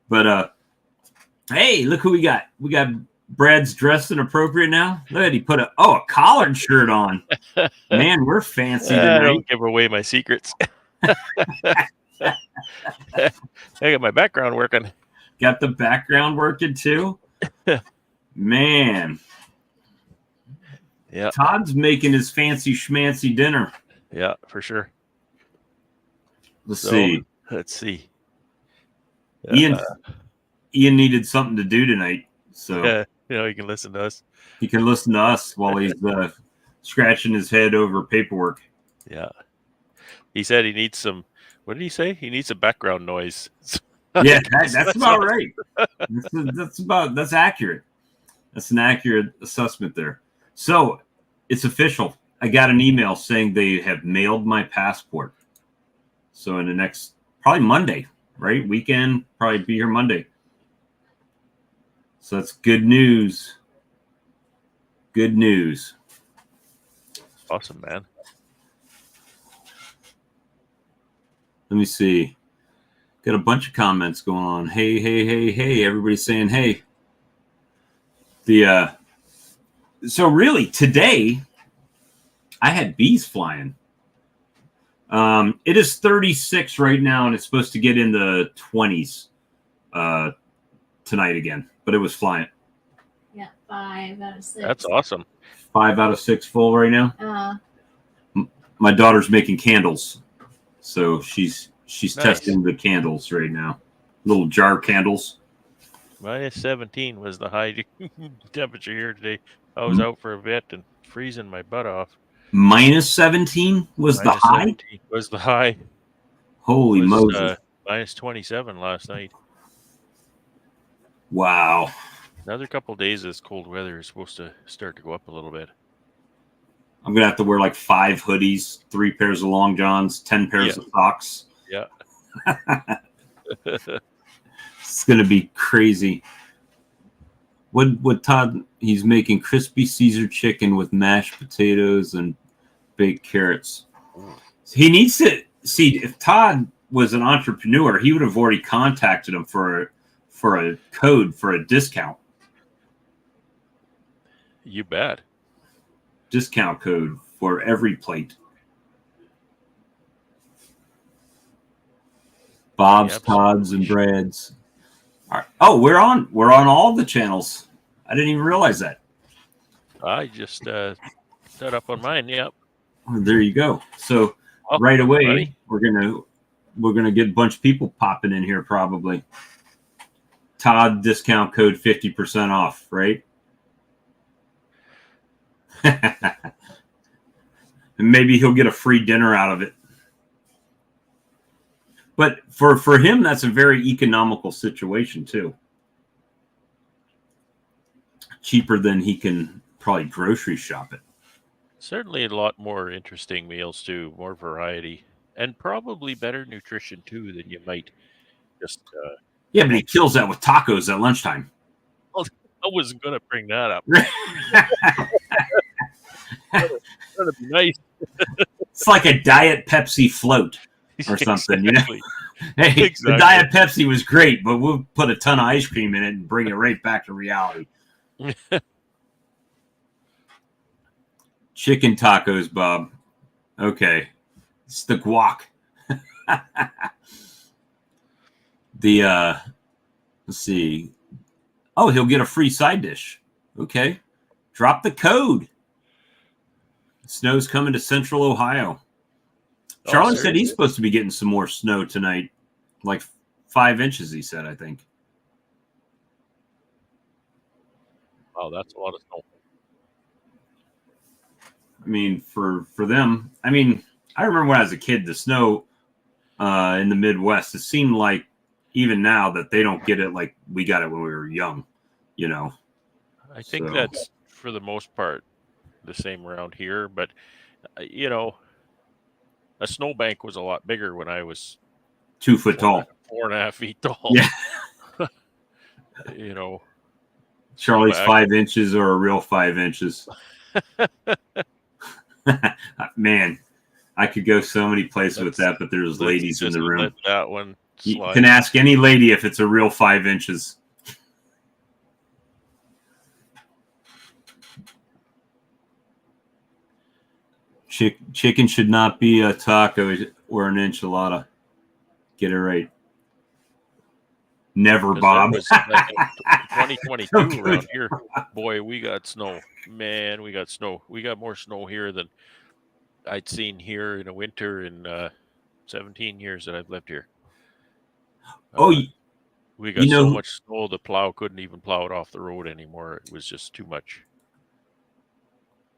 But hey, look who we got. We got Brad's dressed inappropriate now. Look at he put a collared shirt on. Man, we're fancy tonight. I don't give away my secrets. I got my background working. Got the background working too. Man. Yeah. Todd's making his fancy schmancy dinner. Yeah, for sure. Let's see. Ian needed something to do tonight, so he can listen to us. He can listen to us while he's scratching his head over paperwork. Yeah. He said he needs some. What did he say? He needs some background noise. Yeah, that's about right. That's accurate. That's an accurate assessment there. So it's official. I got an email saying they have mailed my passport. So in the next, probably Monday, right? Weekend, probably be here Monday. So that's good news. Good news. Awesome, man. Let me see. Got a bunch of comments going on. Hey. Everybody's saying hey. So really today I had bees flying. It is 36 right now, and it's supposed to get in the 20s tonight again. But it was flying. Yeah, 5 out of 6. That's awesome. 5 out of 6 full right now. My daughter's making candles, so she's Nice. testing the candles right now. Little jar candles. Minus 17 was the high temperature here today. I was out for a bit and freezing my butt off. Minus 17 was the high? Was the high. Holy Moses. Minus 27 last night. Wow. Another couple of days of this cold weather is supposed to start to go up a little bit. I'm going to have to wear like 5 hoodies, 3 pairs of long johns, 10 pairs of socks. Yeah. It's going to be crazy. What Todd, he's making crispy Caesar chicken with mashed potatoes and baked carrots. He needs to see, if Todd was an entrepreneur, he would have already contacted him for a code for a discount. You bet. Discount code for every plate. Bob's, Todd's, and Brad's. All right. Oh, we're on all the channels. I didn't even realize that. I just set up on mine. Yep. Oh, there you go. So right away, we're gonna get a bunch of people popping in here probably. Todd discount code 50% off, right? And maybe he'll get a free dinner out of it. But for him, that's a very economical situation too. Cheaper than he can probably grocery shop it. Certainly a lot more interesting meals too, more variety, and probably better nutrition too than you might just. Yeah, but he kills that with tacos at lunchtime. Well, I wasn't going to bring that up. That'd be nice. It's like a Diet Pepsi float or something, Exactly. Hey, the Diet Pepsi was great, but we'll put a ton of ice cream in it and bring it right back to reality. Chicken tacos, Bob. Okay. It's the guac. Let's see. Oh, he'll get a free side dish. Okay. Drop the code. Snow's coming to Central Ohio. Charlie said he's supposed to be getting some more snow tonight. Like 5 inches, he said, I think. Oh, that's a lot of snow. I mean, for them, I mean, I remember when I was a kid, the snow in the Midwest, it seemed like even now that they don't get it like we got it when we were young, you know. I think that's for the most part the same around here, but you know, a snowbank was a lot bigger when I was 2 foot tall, 4.5 feet tall. Yeah. You know, Charlie's 5 inches or a real 5 inches. Man, I could go so many places with that, but there's ladies in the room. Let that one You slide. can ask any lady if it's a real 5 inches. Chicken should not be a taco or an enchilada. Get it right. Never, 'Cause Bob. there was, like, in 2022 So good. around here, boy, we got snow. Man, we got snow. We got more snow here than I'd seen here in a winter in 17 years that I've lived here. Oh, We got you know so who- much snow the plow couldn't even plow it off the road anymore. It was just too much.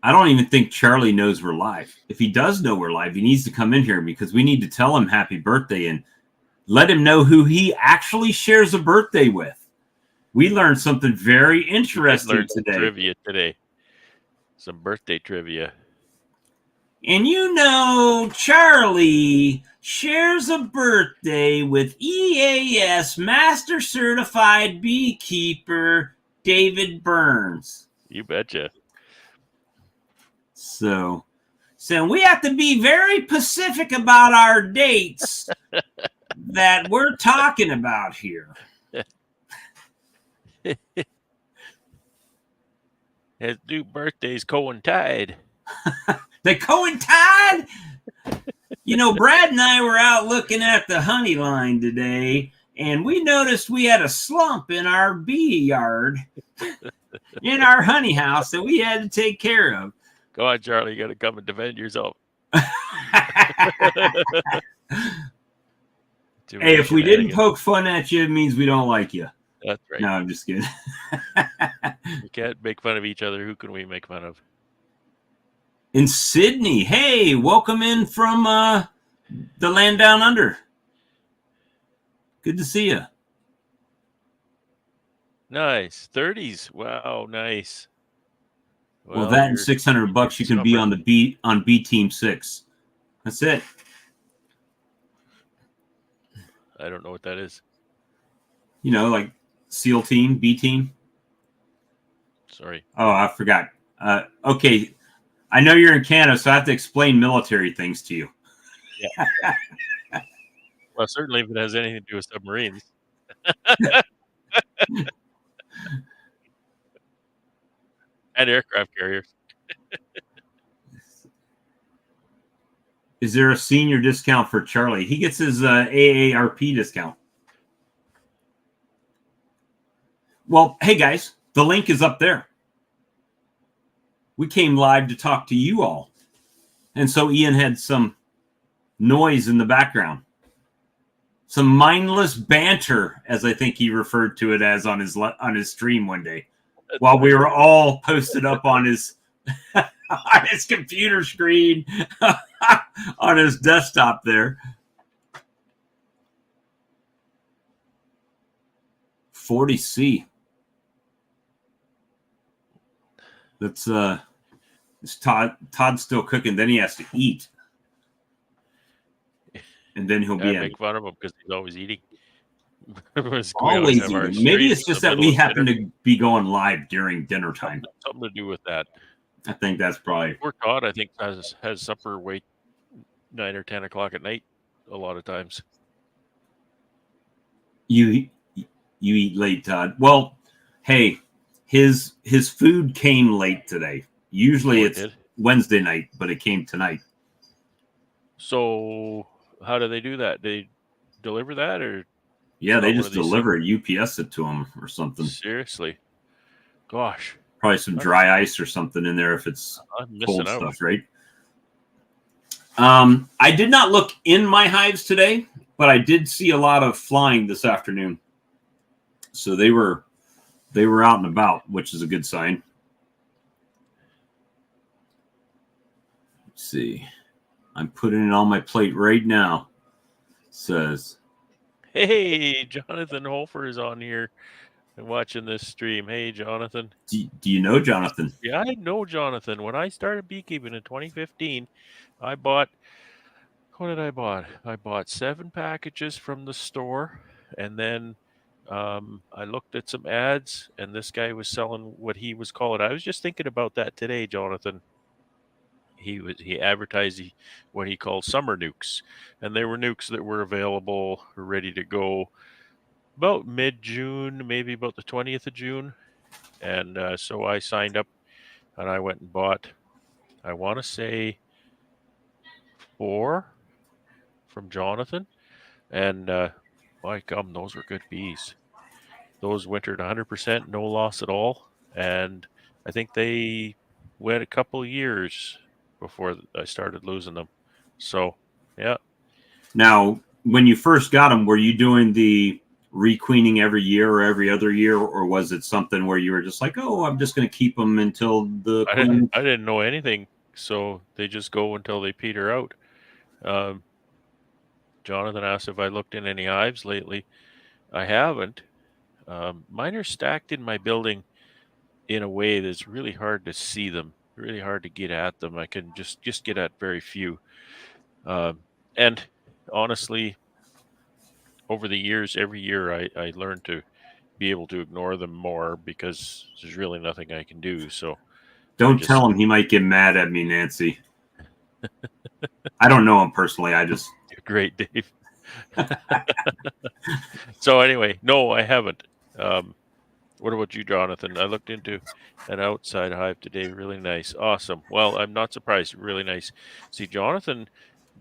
I don't even think Charlie knows we're live. If he does know we're live, he needs to come in here because we need to tell him happy birthday and let him know who he actually shares a birthday with. We learned something very We did interesting learn some today. trivia today. Some birthday trivia. And you know, Charlie shares a birthday with EAS Master Certified Beekeeper David Burns. You betcha. So we have to be very specific about our dates that we're talking about here. His new birthdays coincide. They coincide. You know, Brad and I were out looking at the honey line today, and we noticed we had a slump in our bee yard, in our honey house that we had to take care of. Go on, Charlie. You got to come and defend yourself. Too many Hey, if we didn't shenanigans. poke fun at you, it means we don't like you. That's right. No, I'm just kidding. We can't make fun of each other. Who can we make fun of? In Sydney, hey, welcome in from the land down under. Good to see you. Nice. 30s. Wow, nice. Well, that and you're- $600 you can be summer. on B Team 6. That's it. I don't know what that is. You know, like SEAL Team, B Team. Sorry. Oh, I forgot. Okay, I know you're in Canada, so I have to explain military things to you. Well, certainly if it has anything to do with submarines. And aircraft carriers. Is there a senior discount for Charlie? He gets his AARP discount. Well, hey guys, the link is up there. We came live to talk to you all. And so Ian had some noise in the background. Some mindless banter, as I think he referred to it as on his stream one day, while we were all posted up on his on his computer screen, on his desktop there. 40C. That's it's Todd's still cooking. Then he has to eat, and then he'll I be in. make fun of him because he's always eating. Always eating. Maybe it's just that we happen to be going live during dinner time. Something to do with that. I think that's probably. Poor Todd, I think, has supper wait 9 or 10 o'clock at night a lot of times. You eat late, Todd. Well, hey, his food came late today. Usually Oh, it it's did? Wednesday night, but it came tonight. So how do they do that? They deliver that, or Yeah, they Not one just of these deliver it, UPS it to him or something. seriously? Gosh, Probably some dry ice or something in there if it's I'm missing cold out. stuff, right? I did not look in my hives today, but I did see a lot of flying this afternoon. So they were out and about, which is a good sign. Let's see. I'm putting it on my plate right now. It says, Hey, Jonathan Holfer is on here and watching this stream. Hey, Jonathan. do you know Jonathan? Yeah, I know Jonathan. When I started beekeeping in 2015, I bought. What did I bought? I bought 7 packages from the store, and then I looked at some ads, and this guy was selling what he was calling. I was just thinking about that today, Jonathan. he advertised what he called summer nukes, and they were nukes that were available, ready to go about mid-June, maybe about the 20th of June. And so I signed up, and I went and bought, I want to say 4 from Jonathan. And my gum, those were good bees. Those wintered 100%, no loss at all. And I think they went a couple of years before I started losing them. So, yeah. Now, when you first got them, were you doing the requeening every year or every other year, or was it something where you were just like, oh, I'm just going to keep them until the I didn't know anything, so they just go until they peter out. Jonathan asked if I looked in any hives lately. I haven't. Mine are stacked in my building in a way that's really hard to see them, really hard to get at them. I can just get at very few. And honestly, over the years, every year I learn to be able to ignore them more because there's really nothing I can do. So don't tell him, he might get mad at me, Nancy. I don't know him personally. I just great, Dave. So anyway, no, I haven't. What about you, Jonathan? I looked into an outside hive today. Really nice. Awesome. Well, I'm not surprised. Really nice. See, Jonathan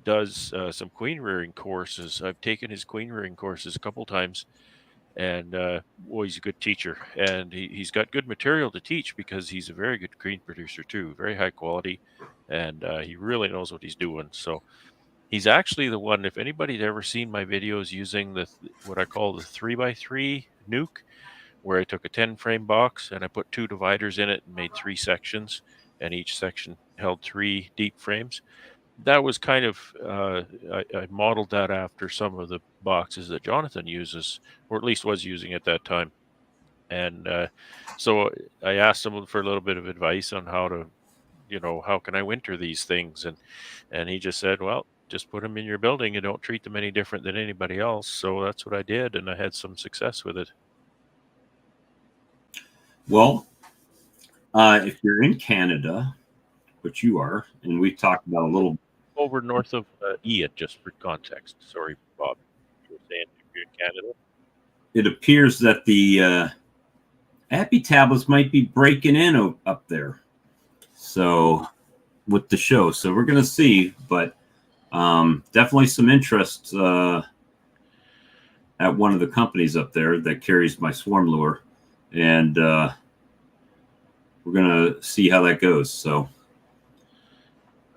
does some queen rearing courses. I've taken his queen rearing courses a couple times, and well, he's a good teacher, and he's got good material to teach because he's a very good queen producer too, very high quality, and he really knows what he's doing. So he's actually the one, if anybody's ever seen my videos using what I call the 3x3 nuke, where I took a 10 frame box and I put 2 dividers in it and made 3 sections, and each section held 3 deep frames. That was kind of, I modeled that after some of the boxes that Jonathan uses, or at least was using at that time. And so I asked him for a little bit of advice on how to, how can I winter these things? And he just said, well, just put them in your building and don't treat them any different than anybody else. So that's what I did, and I had some success with it. Well, if you're in Canada, which you are, and we talked about a little over north of Ian, just for context. Sorry, Bob. You were saying if you're in Canada. It appears that the Appy tablets might be breaking in up there. So with the show, so we're going to see, but definitely some interest at one of the companies up there that carries my swarm lure, and we're going to see how that goes. So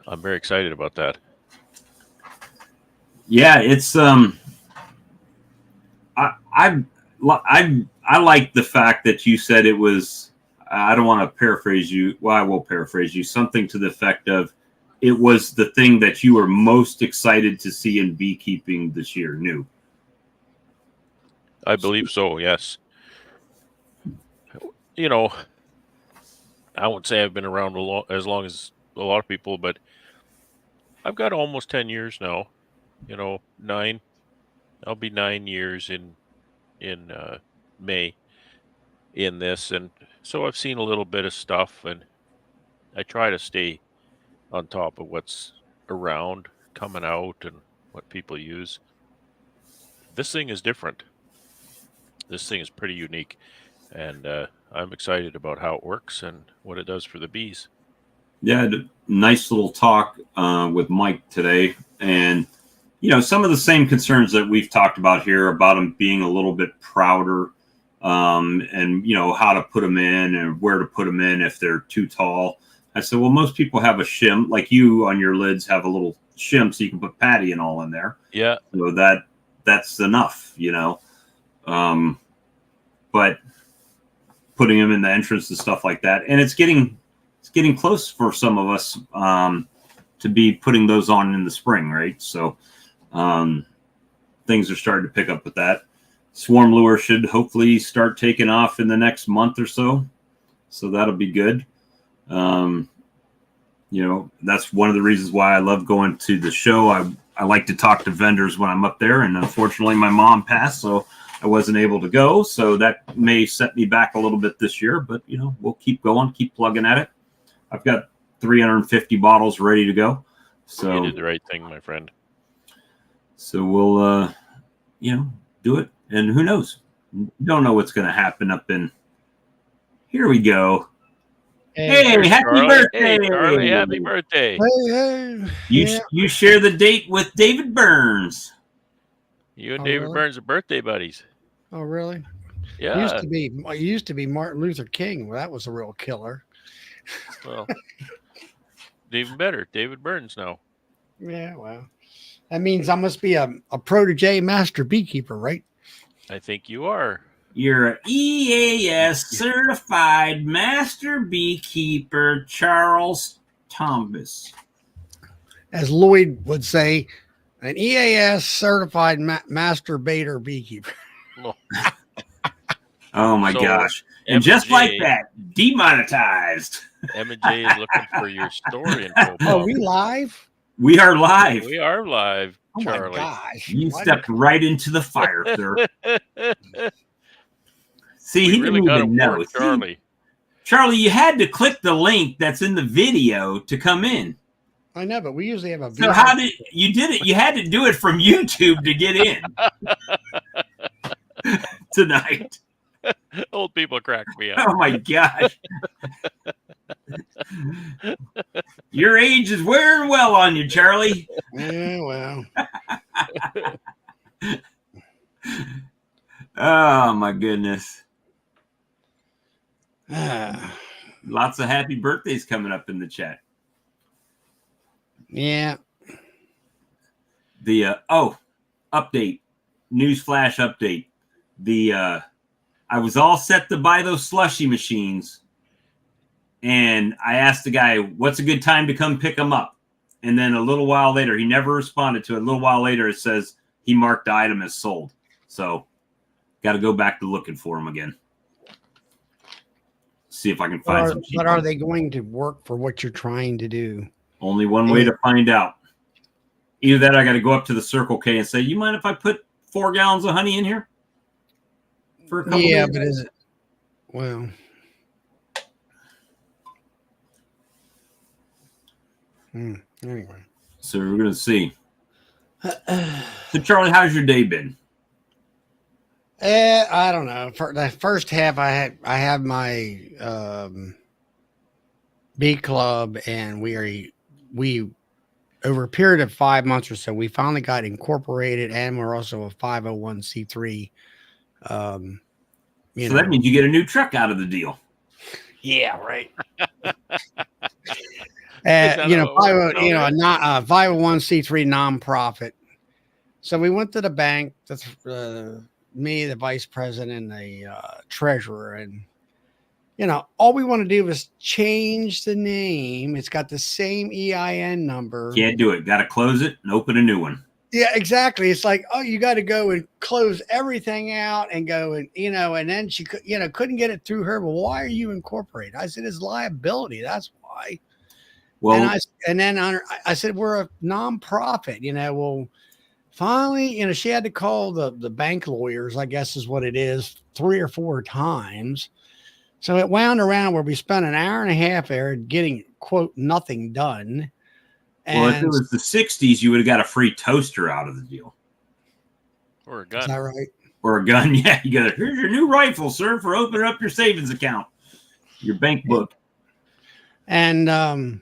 I'm very excited about that. Yeah, it's I like the fact that you said it was, I don't want to paraphrase you. Well, I will paraphrase you, something to the effect of it was the thing that you were most excited to see in beekeeping this year, new. I believe so, yes. I won't say I've been around as long as a lot of people, but I've got almost 10 years now. 9. I'll be 9 years in May in this, and so I've seen a little bit of stuff, and I try to stay on top of what's around, coming out, and what people use. This thing is different. This thing is pretty unique, and I'm excited about how it works and what it does for the bees. Yeah, nice little talk with Mike today, and some of the same concerns that we've talked about here about them being a little bit prouder, and how to put them in and where to put them in if they're too tall. I said, well, most people have a shim, like you on your lids have a little shim, so you can put patty and all in there. Yeah. So that's enough, but putting them in the entrance and stuff like that, and it's getting close for some of us to be putting those on in the spring, right? So things are starting to pick up with that. Swarm lure should hopefully start taking off in the next month or so. So that'll be good. That's one of the reasons why I love going to the show. I like to talk to vendors when I'm up there, and unfortunately my mom passed, so I wasn't able to go. So that may set me back a little bit this year, but we'll keep going, keep plugging at it. I've got 350 bottles ready to go. So You did the right thing, my friend. So we'll, do it. And who knows? You don't know what's going to happen up in. Here we go. Hey, happy Charlie. birthday! Hey, Charlie, happy birthday. Hey. You share the date with David Burns. You and Oh, David really? Burns are birthday buddies. Oh, really? Yeah. Used to be Martin Luther King. Well, that was a real killer. Well, even better, David Burns now. Yeah, well, that means I must be a protege master beekeeper, right? I think you are. You're an EAS certified master beekeeper, Charles Thomas. As Lloyd would say, an EAS certified master baiter beekeeper. Oh my So, gosh. And just like that, demonetized. M&J is looking for your store info. Oh, we live? We are live. We are live, Oh Charlie. my gosh. You Why stepped right into the fire, sir. See, We he really didn't got to even know. work, See, Charlie. Charlie, you had to click the link that's in the video to come in. I know, but we usually have a So how did you did it? You had to do it from YouTube to get in tonight. Old people crack me up. Oh my gosh. Your age is wearing well on you, Charlie. Yeah, well. Oh my goodness. Lots of happy birthdays coming up in the chat. Yeah. The update. Newsflash update. I was all set to buy those slushy machines. And I asked the guy, what's a good time to come pick them up? And then a little while later, he never responded to it. A little while later, it says he marked the item as sold. So got to go back to looking for them again. See if I can find some cheap But are ones. they going to work for what you're trying to do? Only one way to find out. Either that, I got to go up to the Circle K and say, you mind if I put 4 gallons of honey in here? For a couple Yeah, days? but is it? Well. Anyway. So we're going to see. So, Charlie, how's your day been? I don't know. For the first half, I have my bee club, and we over a period of 5 months or so, we finally got incorporated, and we're also a 501c3. So that means you get a new truck out of the deal. Yeah, right. Is that how it works? A 501c3 nonprofit. So we went to the bank. That's me, the vice president, the treasurer, and all we want to do is change the name. It's got the same EIN number. Can't do it. Got to close it and open a new one. Yeah, exactly. It's like, oh, you got to go and close everything out and go and and then she could couldn't get it through her. Well, why are you incorporated? I said it's liability. That's why. Well, and then I said we're a nonprofit. Well, finally, she had to call the bank lawyers, I guess is what it is, 3 or 4 times. So it wound around where we spent an hour and a half there getting, quote, nothing done. well, if it was the 60s, you would have got a free toaster out of the deal. Or a Is gun. that right? Or a gun. Yeah, you got here's your new rifle, sir, for opening up your savings account, your bank book. And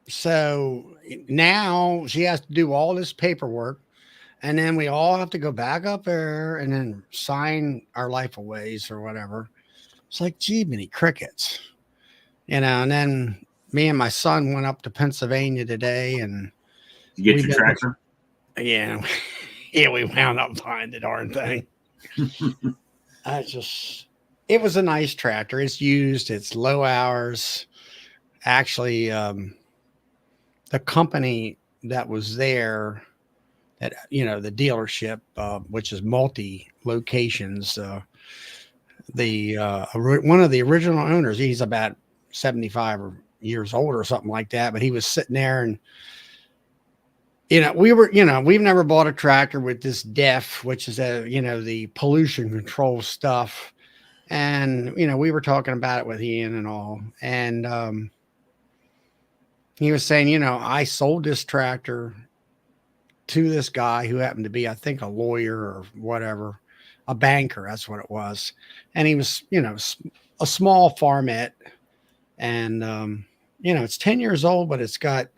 so now she has to do all this paperwork. And then we all have to go back up there and then sign our life aways or whatever. It's like, gee, many crickets, and then me and my son went up to Pennsylvania today and You get your tractor. yeah, we wound up buying the darn thing. It was a nice tractor. It's used, it's low hours. Actually, the company that was there, that the dealership, which is multi locations, one of the original owners, he's about 75 years old or something like that, but he was sitting there and we've never bought a tractor with this DEF, which is the pollution control stuff, and we were talking about it with Ian and all, and he was saying, I sold this tractor to this guy who happened to be, I think, a lawyer or whatever, a banker. That's what it was. And he was, a small farmette. And, it's 10 years old, but it's got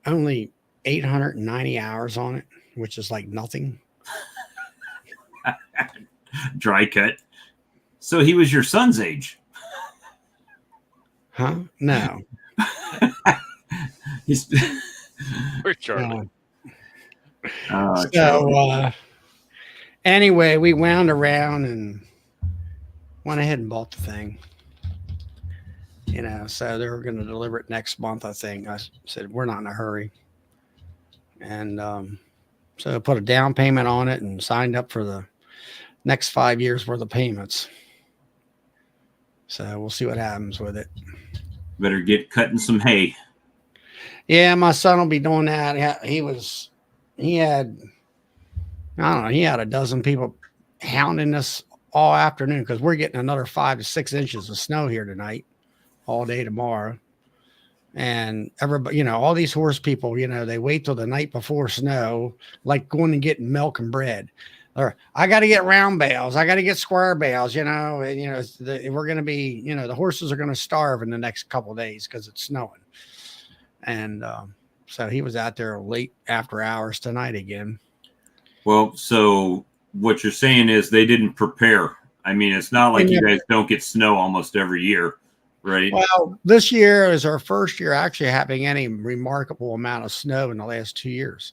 only 890 hours on it, which is like nothing. Dry cut. So he was your son's age. Huh? No. He's Where's Charlie? Anyway, we wound around and went ahead and bought the thing. So they were going to deliver it next month, I think. I said, we're not in a hurry. And so I put a down payment on it and signed up for the next 5 years worth of payments. So we'll see what happens with it. Better get cutting some hay. Yeah, my son will be doing that. He had a dozen people hounding us all afternoon because we're getting another 5 to 6 inches of snow here tonight, all day tomorrow. And everybody, all these horse people, they wait till the night before snow, like going and getting milk and bread. Or I got to get round bales. I got to get square bales, and, we're going to be, the horses are going to starve in the next couple of days because it's snowing. And so he was out there late after hours tonight again. Well, so what you're saying is they didn't prepare. I mean, it's not like you guys don't get snow almost every year, right? Well, this year is our first year actually having any remarkable amount of snow in the last 2 years.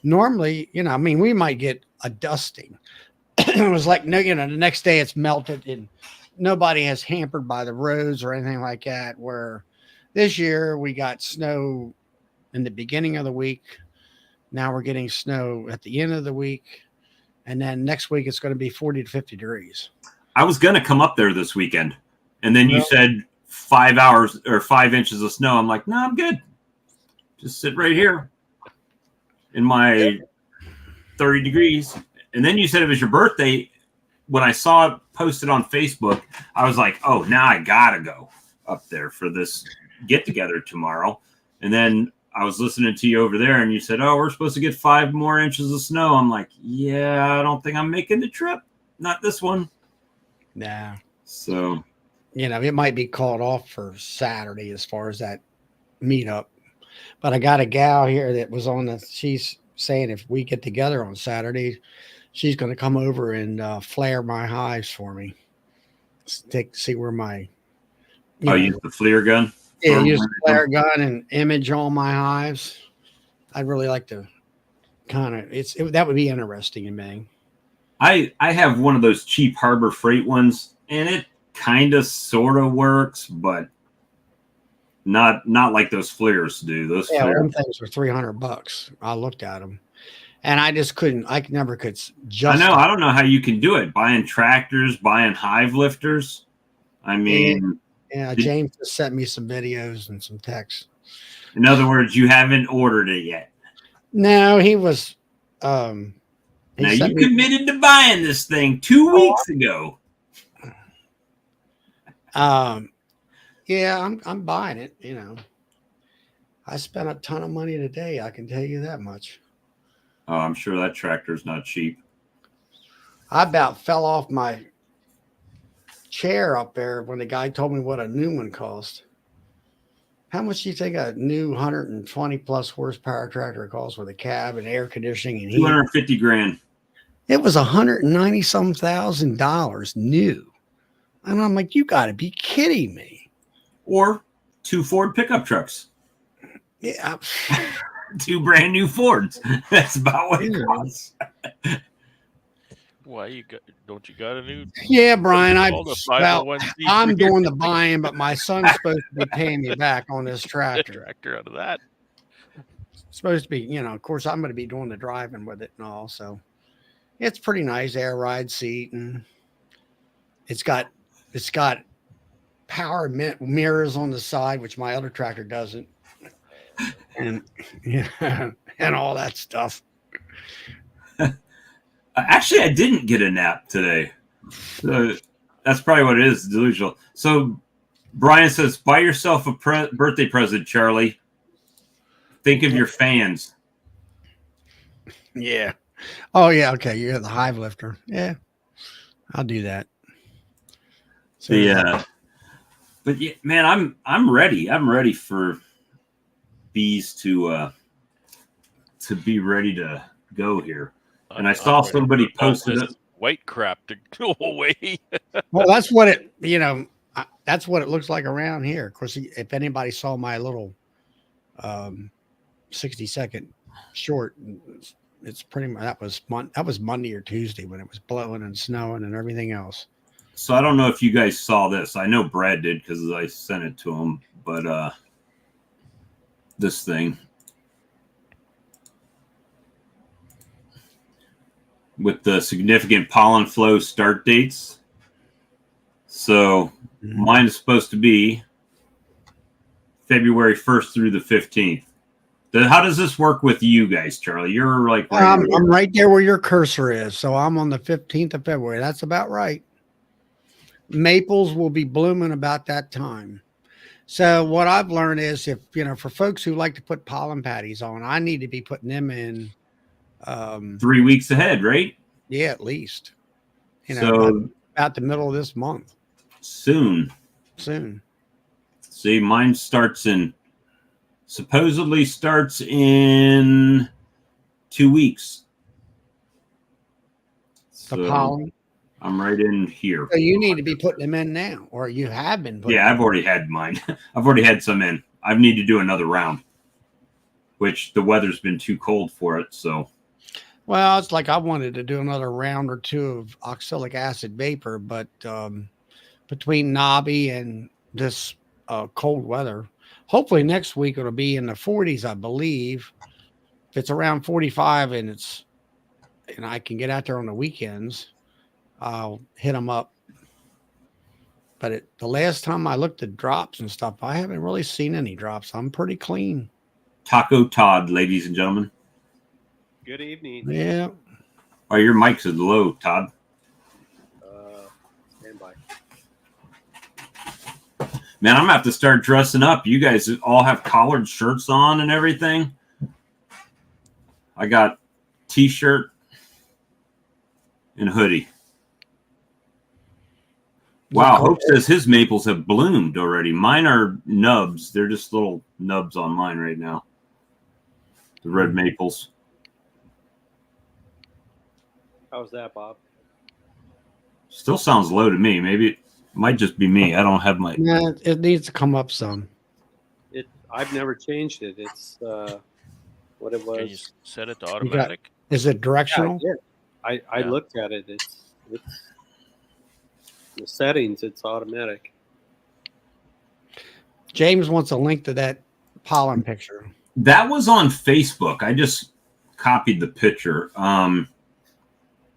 Normally, we might get a dusting. It was like, the next day it's melted and nobody has hampered by the roads or anything like that. Where this year we got snow in the beginning of the week. Now we're getting snow at the end of the week. And then next week it's going to be 40 to 50 degrees. I was going to come up there this weekend. And then you said 5 hours or 5 inches of snow. I'm like, no, I'm good. Just sit right here in my 30 degrees. And then you said it was your birthday. When I saw it posted on Facebook, I was like, oh, now I got to go up there for this get together tomorrow. And then I was listening to you over there and you said, oh, we're supposed to get 5 more inches of snow. I'm like, yeah, I don't think I'm making the trip. Not this one. Nah. So, it might be called off for Saturday as far as that meetup. But I got a gal here that was she's saying if we get together on Saturday, she's going to come over and flare my hives for me. See where my... use the flare gun? Yeah, use the flare gun and image all my hives. I'd really like to that would be interesting in May. I have one of those cheap Harbor Freight ones, and it kind of sort of works, but not like those flares do. Those them things were $300. I looked at them, and I just couldn't. I never could. I know. I don't know how you can do it. Buying tractors, buying hive lifters. I mean, yeah. James just sent me some videos and some texts. In other words, you haven't ordered it yet. No, he was. Now you committed to buying this thing 2 weeks ago. Yeah, I'm buying it. I spent a ton of money today. I can tell you that much. Oh, I'm sure that tractor's not cheap. I about fell off my chair up there when the guy told me what a new one cost. How much do you think a new 120 plus horsepower tractor costs with a cab and air conditioning and heat? $250,000. It was $190 thousand new. And I'm like, you got to be kidding me. Or 2 Ford pickup trucks. Yeah. 2 brand new Fords. That's about what it costs. Why don't you got a new? Yeah, Brian. I'm I'm doing the buying, but my son's supposed to be paying me back on this tractor. Tractor out of that. It's supposed to be, of course, I'm going to be doing the driving with it and all. So it's pretty nice air ride seat, and it's got power mirrors on the side, which my other tractor doesn't, and and all that stuff. Actually, I didn't get a nap today. So that's probably what it is, delusional. So Brian says, buy yourself a birthday present, Charlie. Think of your fans. Yeah. Oh yeah. Okay. You're the hive lifter. Yeah. I'll do that. So But yeah, man, I'm ready. I'm ready for bees to be ready to go here. And I saw somebody posted it. White crap to go away. well, that's what it. That's what it looks like around here. Of course, if anybody saw my little 60-second short, it's pretty much that was Monday or Tuesday when it was blowing and snowing and everything else. So I don't know if you guys saw this. I know Brad did because I sent it to him. But this thing with the significant pollen flow start dates. So mine is supposed to be February 1st through the 15th. How does this work with you guys, Charlie? You're like I'm right there where your cursor is. So I'm on the 15th of February. That's about right. Maples will be blooming about that time. So what I've learned is if, for folks who like to put pollen patties on, I need to be putting them in 3 weeks ahead, right? Yeah, at least. So about the middle of this month. Soon. See, mine supposedly starts in 2 weeks. The pollen. I'm right in here. So you need to be putting them in now, or you have been putting I've already had mine. I've already had some in. I need to do another round, which the weather's been too cold for it. So, well, it's like I wanted to do another round or two of oxalic acid vapor, but between Nobby and this cold weather, hopefully next week it'll be in the 40s, I believe. If it's around 45 and I can get out there on the weekends, I'll hit them up. But the last time I looked at drops and stuff, I haven't really seen any drops. I'm pretty clean. Taco Todd, ladies and gentlemen. Good evening. Yeah. Oh, your mic's low, Todd. Stand by. Man, I'm gonna have to start dressing up. You guys all have collared shirts on and everything. I got t-shirt and hoodie. Wow, Hope says his maples have bloomed already. Mine are nubs. They're just little nubs on mine right now. The red maples. How's that, Bob? Still sounds low to me. Maybe it might just be me. I don't have my... Yeah, it needs to come up some. I've never changed it. It's what it was. Can you set it to automatic? Is it directional? Yeah, I looked at it. It's the settings. It's automatic. James wants a link to that pollen picture. That was on Facebook. I just copied the picture.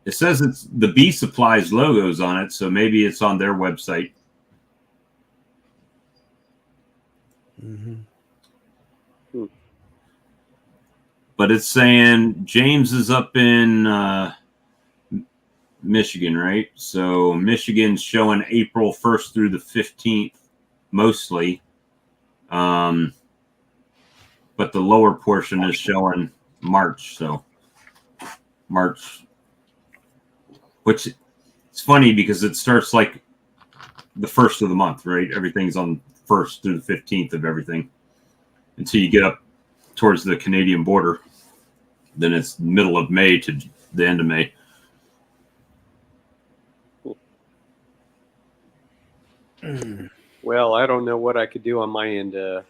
It says it's the Bee Supplies logos on it, so maybe it's on their website. Mm-hmm. But it's saying James is up in Michigan, right? So Michigan's showing April 1st through the 15th mostly. But the lower portion is showing March. So March, which it's funny because it starts like the first of the month, right? Everything's on 1st through the 15th of everything until you get up towards the Canadian border. Then it's middle of May to the end of May. Well, I don't know what I could do on my end as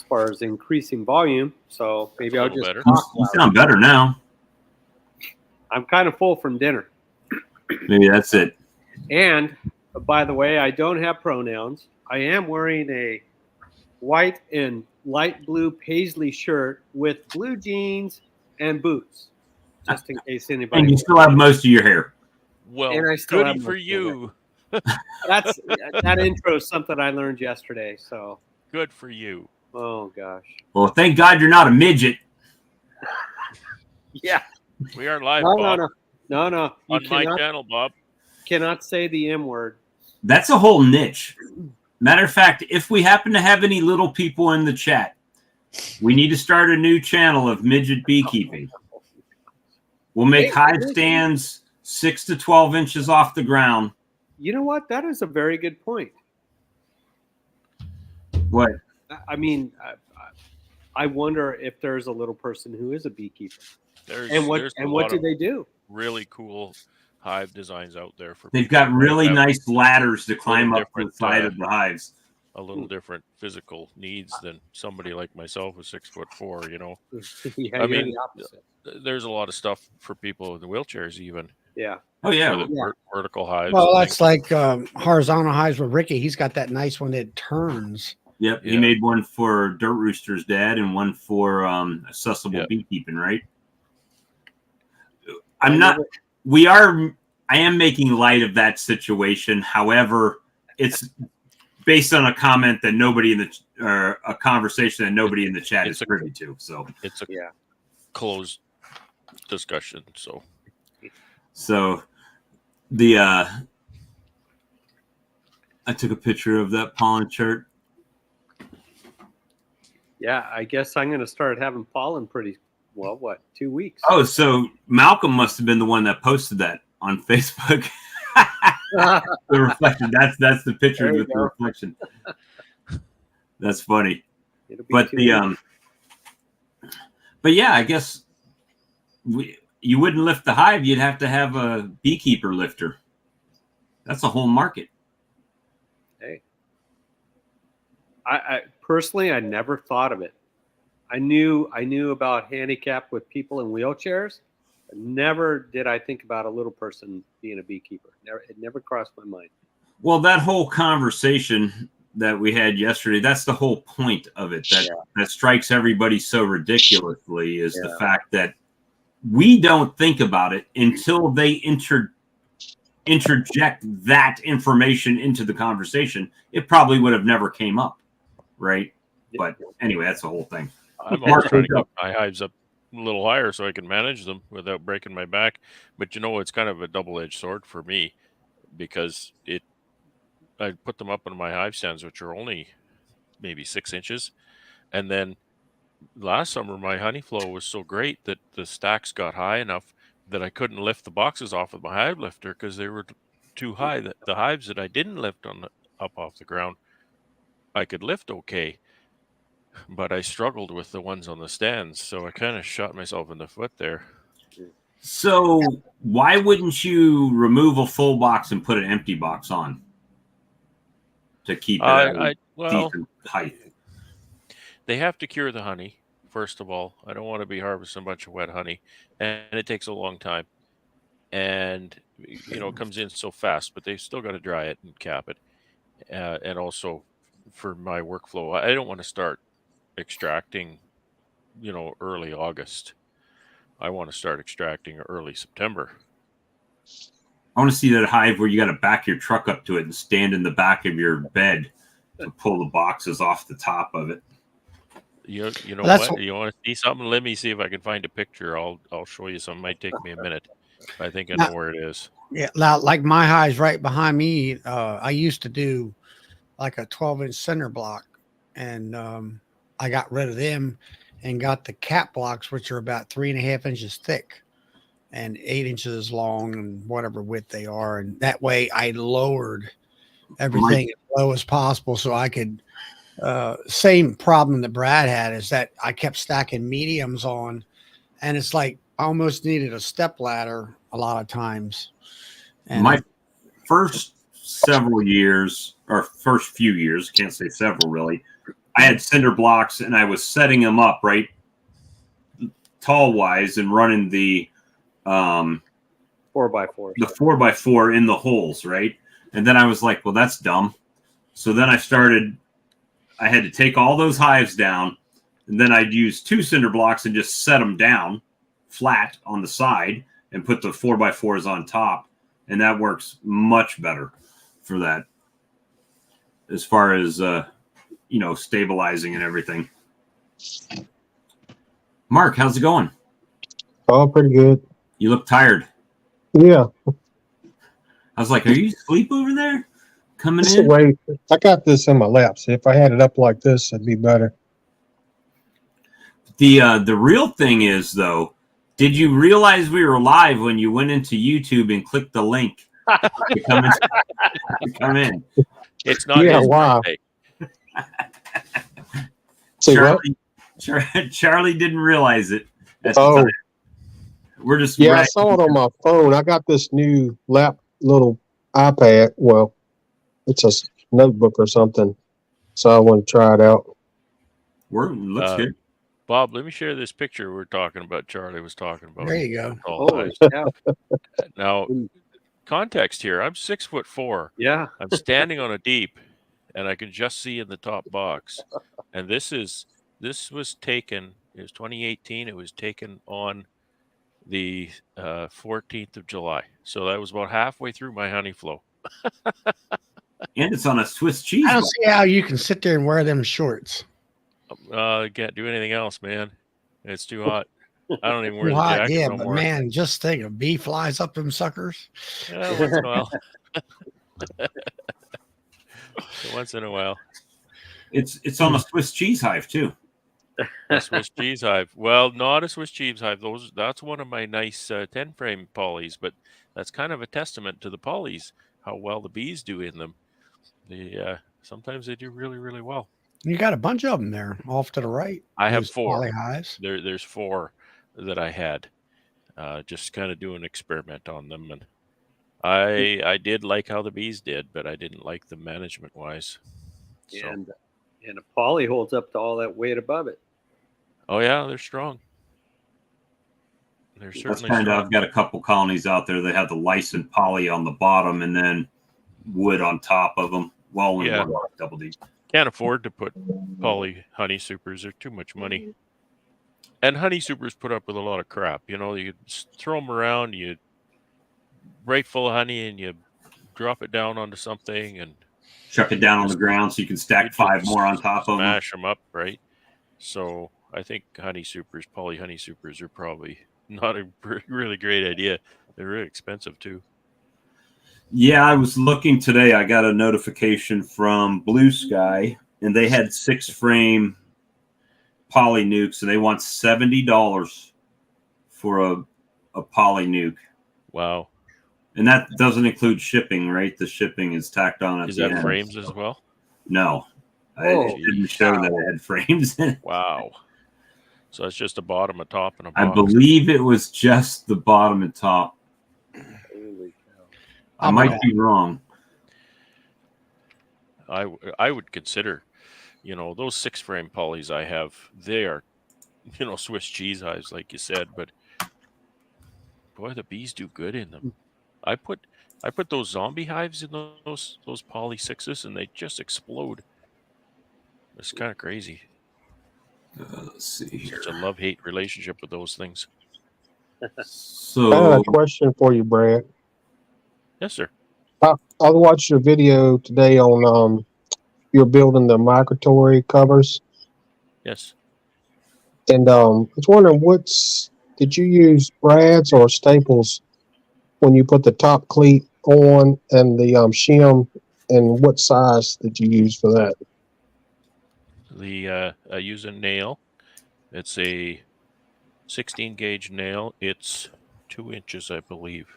far as increasing volume, so maybe I'll just better. talk You louder. sound better now. I'm kind of full from dinner. Maybe that's it. And by the way, I don't have pronouns. I am wearing a white and light blue paisley shirt with blue jeans and boots, just in case anybody. And you still have most of your hair. Well, And I still goody have for my you. That intro is something I learned yesterday. So, Good for you. oh gosh, Well, thank God you're not a midget. yeah. We are live, No, Bob, no. You on my channel, Bob. cannot say the M word. That's a whole niche. Matter of fact, if we happen to have any little people in the chat, We need to start a new channel of midget beekeeping. We'll make hive stands 6 to 12 inches off the ground. You know what? That is a very good point. What? I mean, I wonder if there's a little person who is a beekeeper. There's What a do lot they do? of really cool hive designs out there for They've people got who really have nice ladders to climb up the different, side of the hives. a little different physical needs than somebody like myself who's 6'4", you know. Yeah, I you're mean, the opposite. There's a lot of stuff for people in the wheelchairs even. Yeah. Oh yeah. For the vertical hives. Well, and that's things. like horizontal hives with Ricky. He's got that nice one that turns. Yep. He Yeah. made one for Dirt Rooster's dad and one for accessible Yep. beekeeping, right? I am making light of that situation. However, it's based on a comment that nobody in the or a conversation that nobody in the chat is privy to. So It's a Yeah. closed discussion. So the I took a picture of that pollen chart. Yeah, I guess I'm going to start having pollen pretty well. What, 2 weeks? Oh, so Malcolm must have been the one that posted that on Facebook. The reflection. That's the picture There you with the go. reflection. That's funny. It'll be But 2 the weeks. but yeah, I guess you wouldn't lift the hive. You'd have to have a beekeeper lifter. That's a whole market. Hey, I personally, I never thought of it. I knew about handicap with people in wheelchairs. Never did I think about a little person being a beekeeper. It never crossed my mind. Well, that whole conversation that we had yesterday, that's the whole point of it. That strikes everybody so ridiculously is the fact that we don't think about it until they interject that information into the conversation. It probably would have never came up, right? But anyway, that's the whole thing. I'm always trying to get my hives up a little higher so I can manage them without breaking my back. But you know, it's kind of a double-edged sword for me because I put them up on my hive stands, which are only maybe 6 inches. And then last summer, my honey flow was so great that the stacks got high enough that I couldn't lift the boxes off of my hive lifter because they were too high. The hives that I didn't lift up off the ground, I could lift okay, but I struggled with the ones on the stands. So I kind of shot myself in the foot there. So why wouldn't you remove a full box and put an empty box on to keep it at a decent height? They have to cure the honey, first of all. I don't want to be harvesting a bunch of wet honey, and it takes a long time. And, you know, it comes in so fast, but they still got to dry it and cap it. And also for my workflow, I don't want to start extracting, you know, early August. I want to start extracting early September. I want to see that hive where you got to back your truck up to it and stand in the back of your bed to pull the boxes off the top of it. You know what? You want to see something? Let me see if I can find a picture. I'll show you something. Might take me a minute. I think I know where it is. Yeah, like my hives right behind me. I used to do like a 12-inch center block, and I got rid of them and got the cap blocks, which are about 3.5 inches thick and 8 inches long and whatever width they are. And that way I lowered everything as low as possible so I could same problem that Brad had is that I kept stacking mediums on, and it's like I almost needed a step ladder a lot of times. And my first several years, or first few years, can't say several really, I had cinder blocks and I was setting them up right tall wise and running the 4x4. the 4x4 in the holes, right? And then I was like, well, that's dumb. So then I had to take all those hives down, and then I'd use 2 cinder blocks and just set them down flat on the side and put the 4x4s on top. And that works much better for that as far as, you know, stabilizing and everything. Mark, how's it going? Oh, pretty good. You look tired. Yeah. I was like, are you asleep over there? Coming It's in? the way I got this in my lap. So if I had it up like this, it'd be better. The real thing is, though, did you realize we were live when you went into YouTube and clicked the link to come in? It's not Yeah, his wow. birthday. See what? Charlie didn't realize it at the Oh, time. We're just yeah, I saw it on my phone. I got this new little iPad. Well, it's a notebook or something. So I want to try it out. Looks good. Bob, let me share this picture we're talking about. Charlie was talking about. There you go. Tall Oh, guys. yeah. Now, context here. I'm 6'4". Yeah. I'm standing on a deep, and I can just see in the top box. And this was taken. It was 2018. It was taken on the 14th of July. So that was about halfway through my honey flow. And it's on a Swiss cheese I don't ball. see how you can sit there and wear them shorts. Can't do anything else, man. It's too hot. I don't even wear Too the hot, jacket yeah, no but more. man, just think a bee flies up them suckers. Yeah, once in a while. Once in a while. It's on a Swiss cheese hive too. A Swiss cheese hive. Well, not a Swiss cheese hive. That's one of my nice 10 frame polys, but that's kind of a testament to the polys, how well the bees do in them. Sometimes they do really, really well. You got a bunch of them there off to the right. I have Those 4. poly hives. There's 4 that I had. Just kind of do an experiment on them, and I did like how the bees did, but I didn't like the management wise. So, And a poly holds up to all that weight above it. oh yeah, they're strong. They're That's certainly kind of. strong. I've got a couple colonies out there that have the licensed poly on the bottom and then wood on top of them. Well, Yeah. double D. Can't afford to put poly honey supers. They're too much money. And honey supers put up with a lot of crap. You know, you just throw them around, you right full of honey, and you drop it down onto something, and Chuck it down on the ground so you can stack 5 more on top of them. smash them up, right? So I think honey supers, poly honey supers, are probably not a really great idea. They're really expensive too. Yeah, I was looking today. I got a notification from Blue Sky, and they had 6 frame poly nukes, and they want $70 for a poly nuke. Wow. And that doesn't include shipping, right? The shipping is tacked on at Is the that end. frames as well? No, Oh, it didn't show that it had frames in it. Wow. So it's just a bottom, a top, and a I box. believe it was just the bottom and top. Holy cow. I might be wrong. I would consider, those 6 frame polys I have, they are, Swiss cheese hives, like you said, but boy, the bees do good in them. I put those zombie hives in those poly 6s, and they just explode. It's kind of crazy. Let's see here. It's a love-hate relationship with those things. I had So a question for you, Brad. Yes, sir. I watched your video today on you're building the migratory covers, Yes. and I was wondering did you use brads or staples when you put the top cleat on and the shim, and what size did you use for that? I use a nail. It's a 16 gauge nail. It's 2 inches, I believe.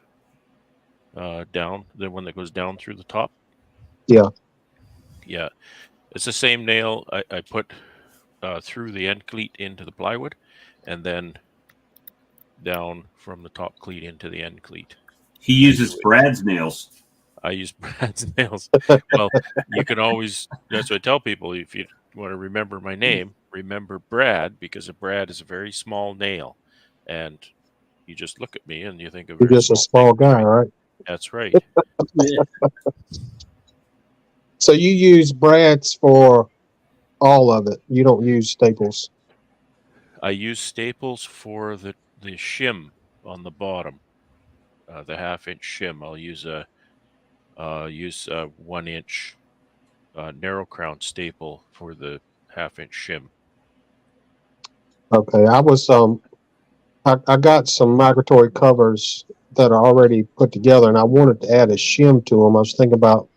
Down, the one that goes down through the top. Yeah. Yeah, it's the same nail I put through the end cleat into the plywood, and then down from the top cleat into the end cleat. he uses Brad's nails. I use Brad's nails. Well, you can always, that's what I tell people, if you want to remember my name, remember Brad, because a Brad is a very small nail. And you just look at me and you think of You're just a small guy, right? That's right. So you use brads for all of it. You don't use staples. I use staples for the shim on the bottom, the 1/2 inch shim. I'll use a 1 inch narrow crown staple for the 1/2 inch shim. Okay, I was I got some migratory covers that are already put together, and I wanted to add a shim to them. I was thinking about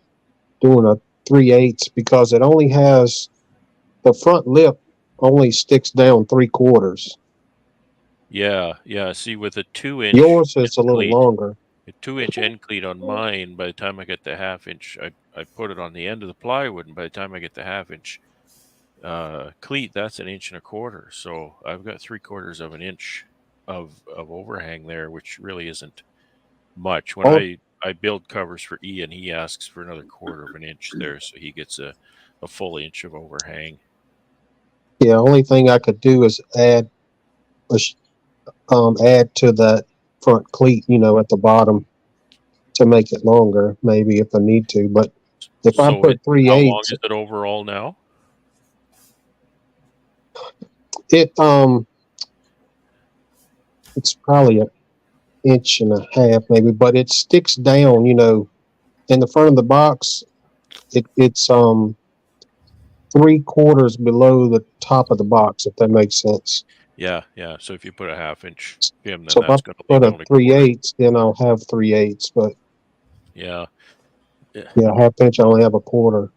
doing a 3/8 because it only has the front lip only sticks down 3/4. Yeah, yeah. See, with a 2-inch Yours is a little cleat, longer. a 2-inch end cleat on mine, by the time I get the 1/2 inch, I put it on the end of the plywood, and by the time I get the 1/2 inch cleat, that's 1.25 inches. So I've got 3/4 of an inch of overhang there, which really isn't much. When Oh. I build covers for Ian, he asks for another 1/4 of an inch there, so he gets a full inch of overhang. Yeah, only thing I could do is add to that front cleat, at the bottom to make it longer, maybe if I need to. But if I So put how long 3/8, is it overall now? it's probably 1.5 inches maybe, but it sticks down, in the front of the box. It's 3/4 below the top of the box, if that makes sense. Yeah, yeah. So if you put a 1/2 inch shim, then So if I that's going to put leave a out a 3/8, then I'll have 3/8. But Yeah, yeah, 1/2 inch, I only have a 1/4.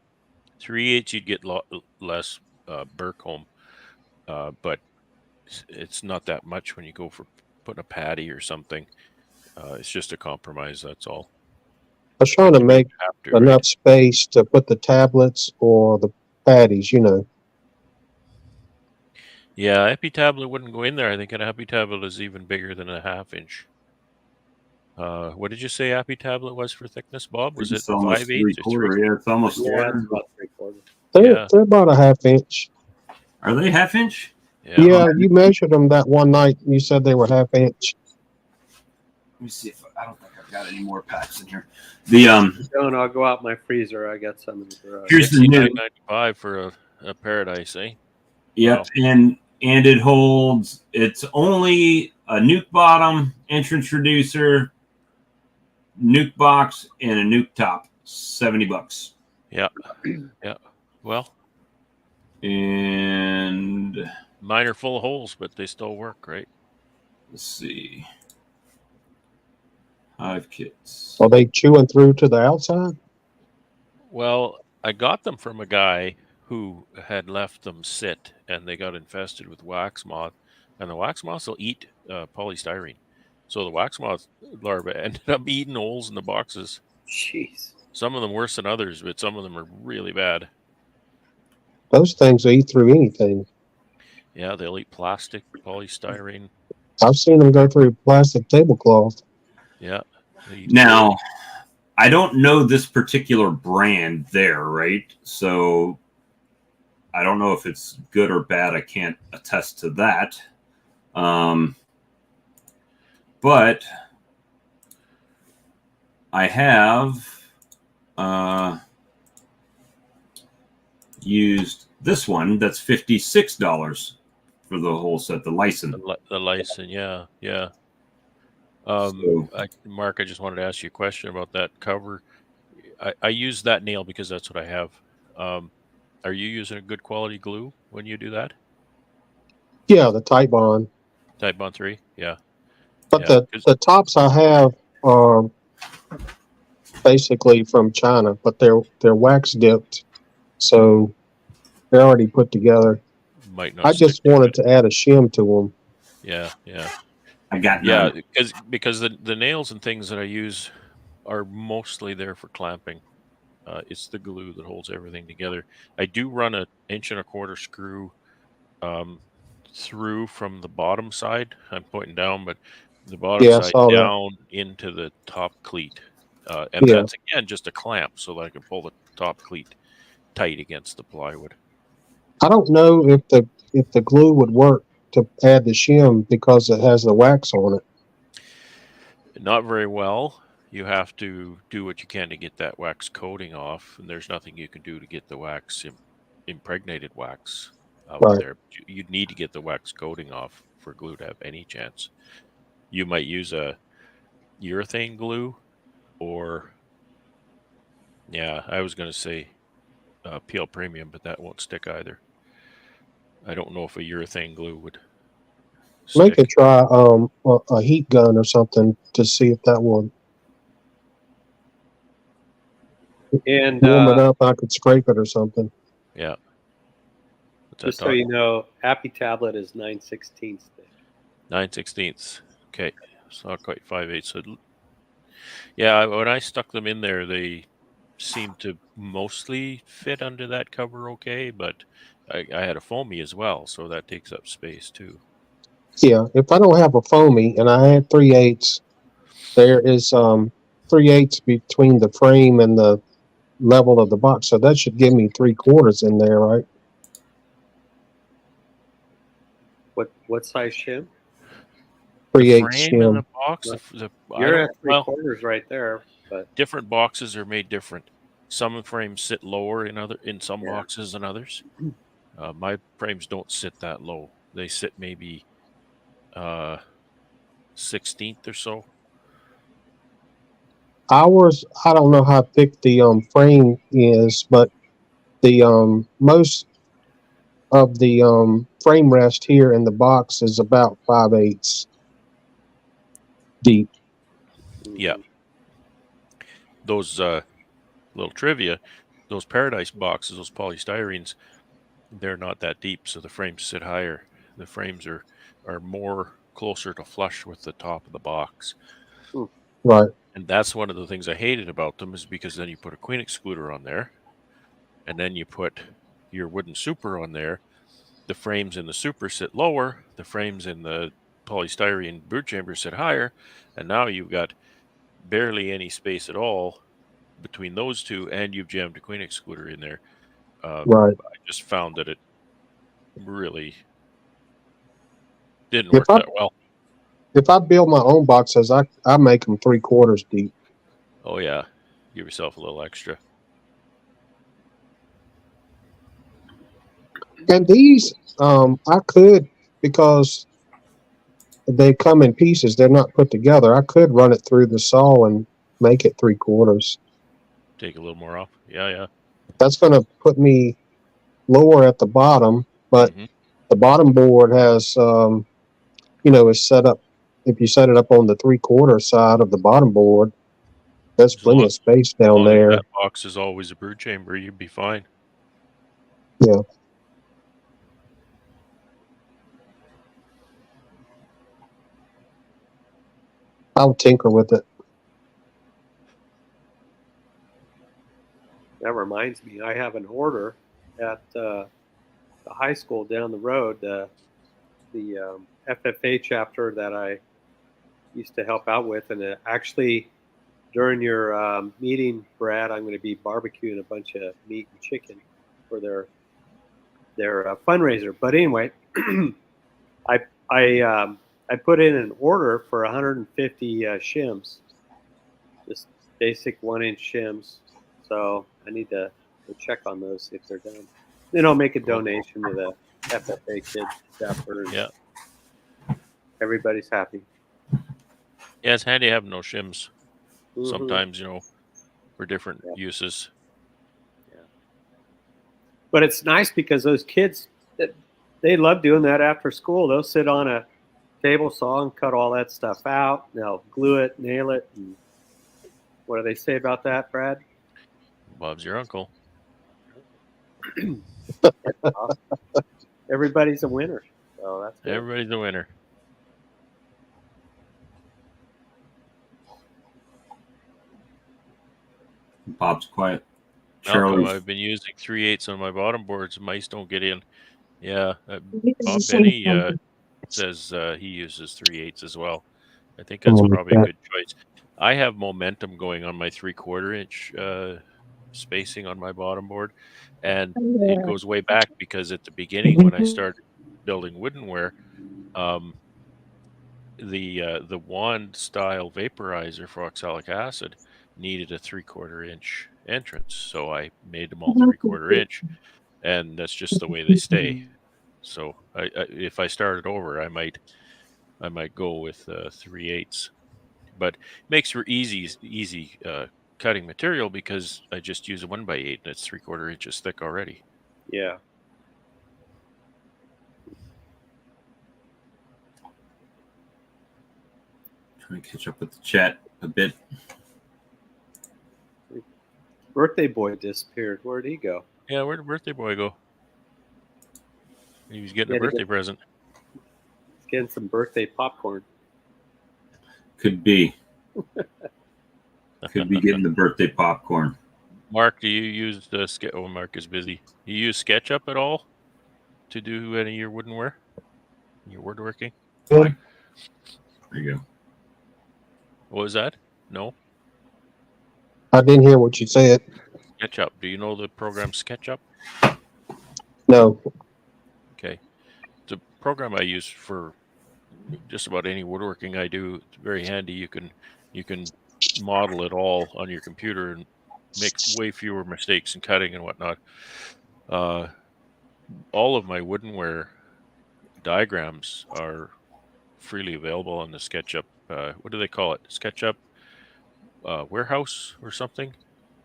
3/8 you'd get less Burcombe, but it's not that much when you go for putting a patty or something. It's just a compromise. That's all. I was trying But to you may make have to, enough right? space to put the tablets or the patties, Yeah, Epi tablet wouldn't go in there. I think an Epi tablet is even bigger than a 1/2 inch. What did you say Epi tablet was for thickness, Bob? Was it It's almost 5/8 or 3/4. Yeah, it's almost Yeah, it's 4. about 3/4. They're about a 1/2 inch. Are they 1/2 inch? Yeah, you measured them that one night. You said they were 1/2 inch. Let me see if I don't think I've got any more packs in here. The Don't, I'll go out my freezer. I got some in the garage. here's the new. $69.95 for a Paradise, eh? Yep, Wow. and it holds. It's only a nuke bottom, entrance reducer, nuke box, and a nuke top. $70. Yeah, yeah. Well, And mine are full of holes, but they still work, right? let's see. Hive kits. Are they chewing through to the outside? Well, I got them from a guy who had left them sit, and they got infested with wax moth, and the wax moths will eat polystyrene. So the wax moth larvae ended up eating holes in the boxes. Jeez. Some of them worse than others, but some of them are really bad. Those things will eat through anything. Yeah, they'll eat plastic, polystyrene. I've seen them go through plastic tablecloth. Yeah. they eat Now, I don't know this particular brand there, right? So I don't know if it's good or bad. I can't attest to that. But I have used this one that's $56 for the whole set, the license. the license, yeah. So- Mark, I just wanted to ask you a question about that cover. I use that nail because that's what I have. Are you using a good quality glue when you do that? Yeah, the Type Bond. Type Bond 3? Yeah. But Yeah, the tops I have are basically from China, but they're wax dipped, so they're already put together. Might not I just stick to wanted it. to add a shim to them. Yeah. I got Yeah, none. because the nails and things that I use are mostly there for clamping. It's the glue that holds everything together. I do run a 1.25 inch screw through from the bottom side. I'm pointing down, but the bottom Yeah, I side saw that. down into the top cleat, and Yeah. that's again just a clamp so that I can pull the top cleat tight against the plywood. I don't know if the glue would work to add the shim because it has the wax on it. Not very well. You have to do what you can to get that wax coating off, and there's nothing you can do to get the wax impregnated wax out Right. there. You'd need to get the wax coating off for glue to have any chance. You might use a urethane glue, or I was going to say PL Premium, but that won't stick either. I don't know if a urethane glue would Make stick. it try a heat gun or something to see if that would And warm it up. I could scrape it or something. Yeah. What's that, Just so Todd? you know, Appy tablet is 9/16 thick. 9/16. Okay, so not quite 5/8. So yeah, when I stuck them in there, they seemed to mostly fit under that cover okay, but I had a foamy as well, so that takes up space too. Yeah, if I don't have a foamy and I had 3/8, there is 3/8 between the frame and the level of the box, so that should give me 3/4 in there, right? What size shim? The 3/8 frame in the shim. box, I You're don't, at 3/4 right there, but different boxes are made different. Some frames sit lower in some Yeah. boxes than others. My frames don't sit that low. They sit maybe 16th or so. Ours, I don't know how thick the frame is, but the most of the frame rest here in the box is about 5/8 deep. Yeah. Those little trivia, those Paradise boxes, those polystyrenes, they're not that deep, so the frames sit higher. The frames are more closer to flush with the top of the box. Right. And that's one of the things I hated about them, is because then you put a queen excluder on there, and then you put your wooden super on there. The frames in the super sit lower, the frames in the polystyrene brood chamber sit higher, and now you've got barely any space at all between those two, and you've jammed a queen excluder in there. Right. I just found that it really didn't If work I that well. if I build my own boxes, I make them 3/4 deep. Oh yeah, give yourself a little extra. And these, I could, because they come in pieces. They're not put together. I could run it through the saw and make it 3/4. Take a little more off. Yeah. That's going to put me lower at the bottom, but Mhm. the bottom board has, is set up. If you set it up on the 3/4 side of the bottom board, there's As plenty long, of space as down long as there. that box is always a brood chamber, you'd be fine. Yeah. I'll tinker with it. that reminds me, I have an order at the high school down the road, the FFA chapter that I used to help out with, and actually during your meeting, Brad, I'm going to be barbecuing a bunch of meat and chicken for their fundraiser. But anyway, I I put in an order for 150 shims, just basic 1-inch shims. So I need to check on those if they're done. Then I'll make a Cool. donation to the FFA kids chapter. And Yeah. everybody's happy. Yeah, it's handy having no shims. Mhm. Sometimes, for different Yeah. uses. But it's nice because those kids, they love doing that after school. They'll sit on a table saw and cut all that stuff out. They'll glue it, nail it, and what do they say about that, Brad? Bob's your uncle. Awesome. Everybody's a winner. So that's good. Everybody's a winner. Bob's quiet. Malcolm, Charlie's I've been using 3/8 on my bottom boards. Mice don't get in. Yeah, Bob Benny says he uses 3/8 as well. I think that's probably a good choice. I have momentum going on my 3/4 inch spacing on my bottom board, and it goes way back because at the beginning when I started building woodenware, the wand style vaporizer for oxalic acid needed a 3/4 inch entrance, so I made them all 3/4 inch, and that's just the way they stay. So if I started over, I might go with 3/8, but it makes for easy cutting material because I just use a 1x8 and it's 3/4 inches thick already. Yeah. trying to catch up with the chat a bit. Birthday boy disappeared. Where'd he go? Yeah, where'd birthday boy go? He was getting Yeah, a birthday present. Getting some birthday popcorn. Could be. Could be getting the birthday popcorn. Mark, do you use the Oh, Mark is busy. Do you use SketchUp at all to do any of your woodenware? Your woodworking? Good. There you go. What was that? No? I didn't hear what you said. SketchUp. Do you know the program SketchUp? No. Okay. It's a program I use for just about any woodworking I do. It's very handy. You can model it all on your computer and make way fewer mistakes in cutting and whatnot. All of my woodenware diagrams are freely available on the SketchUp. What do they call it? SketchUp warehouse or something?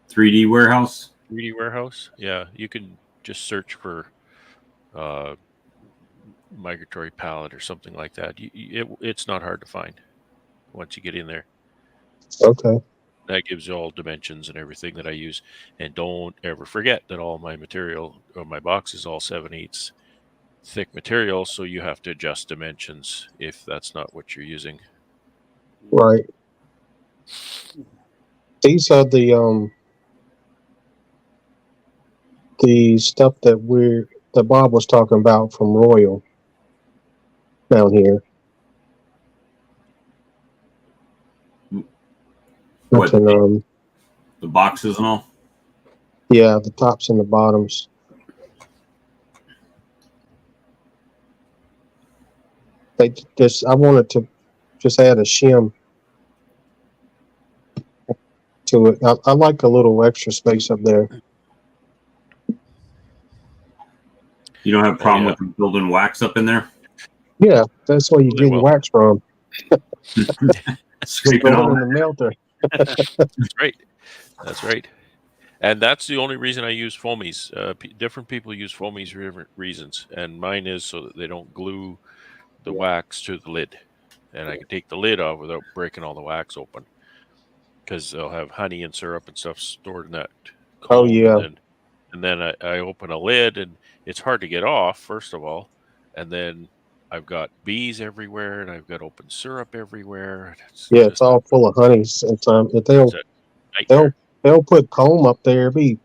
3D warehouse. 3D warehouse. Yeah, you can just search for migratory palette or something like that. It's not hard to find once you get in there. Okay. That gives you all dimensions and everything that I use. And don't ever forget that all my material or my box is all 7/8 thick material, so you have to adjust dimensions if that's not what you're using. Right. These are the stuff that Bob was talking about from Royal down here. What? Nothing, The boxes and all. yeah, the tops and the bottoms. I wanted to just add a shim to it. I like a little extra space up there. You don't have a problem yeah. with them building wax up in there? Yeah, that's where you They get will. wax from. Scraping Throw it all in the melter. That's right. That's right. And that's the only reason I use foamies. Different people use foamies for different reasons, and mine is so that they don't glue the wax to the lid, and I can take the lid off without breaking all the wax open, because they'll have honey and syrup and stuff stored in that cone. Oh, yeah. And then I open a lid, and it's hard to get off, first of all, and then I've got bees everywhere, and I've got open syrup everywhere. Yeah, it's all full of honey sometimes. They'll put comb up there, be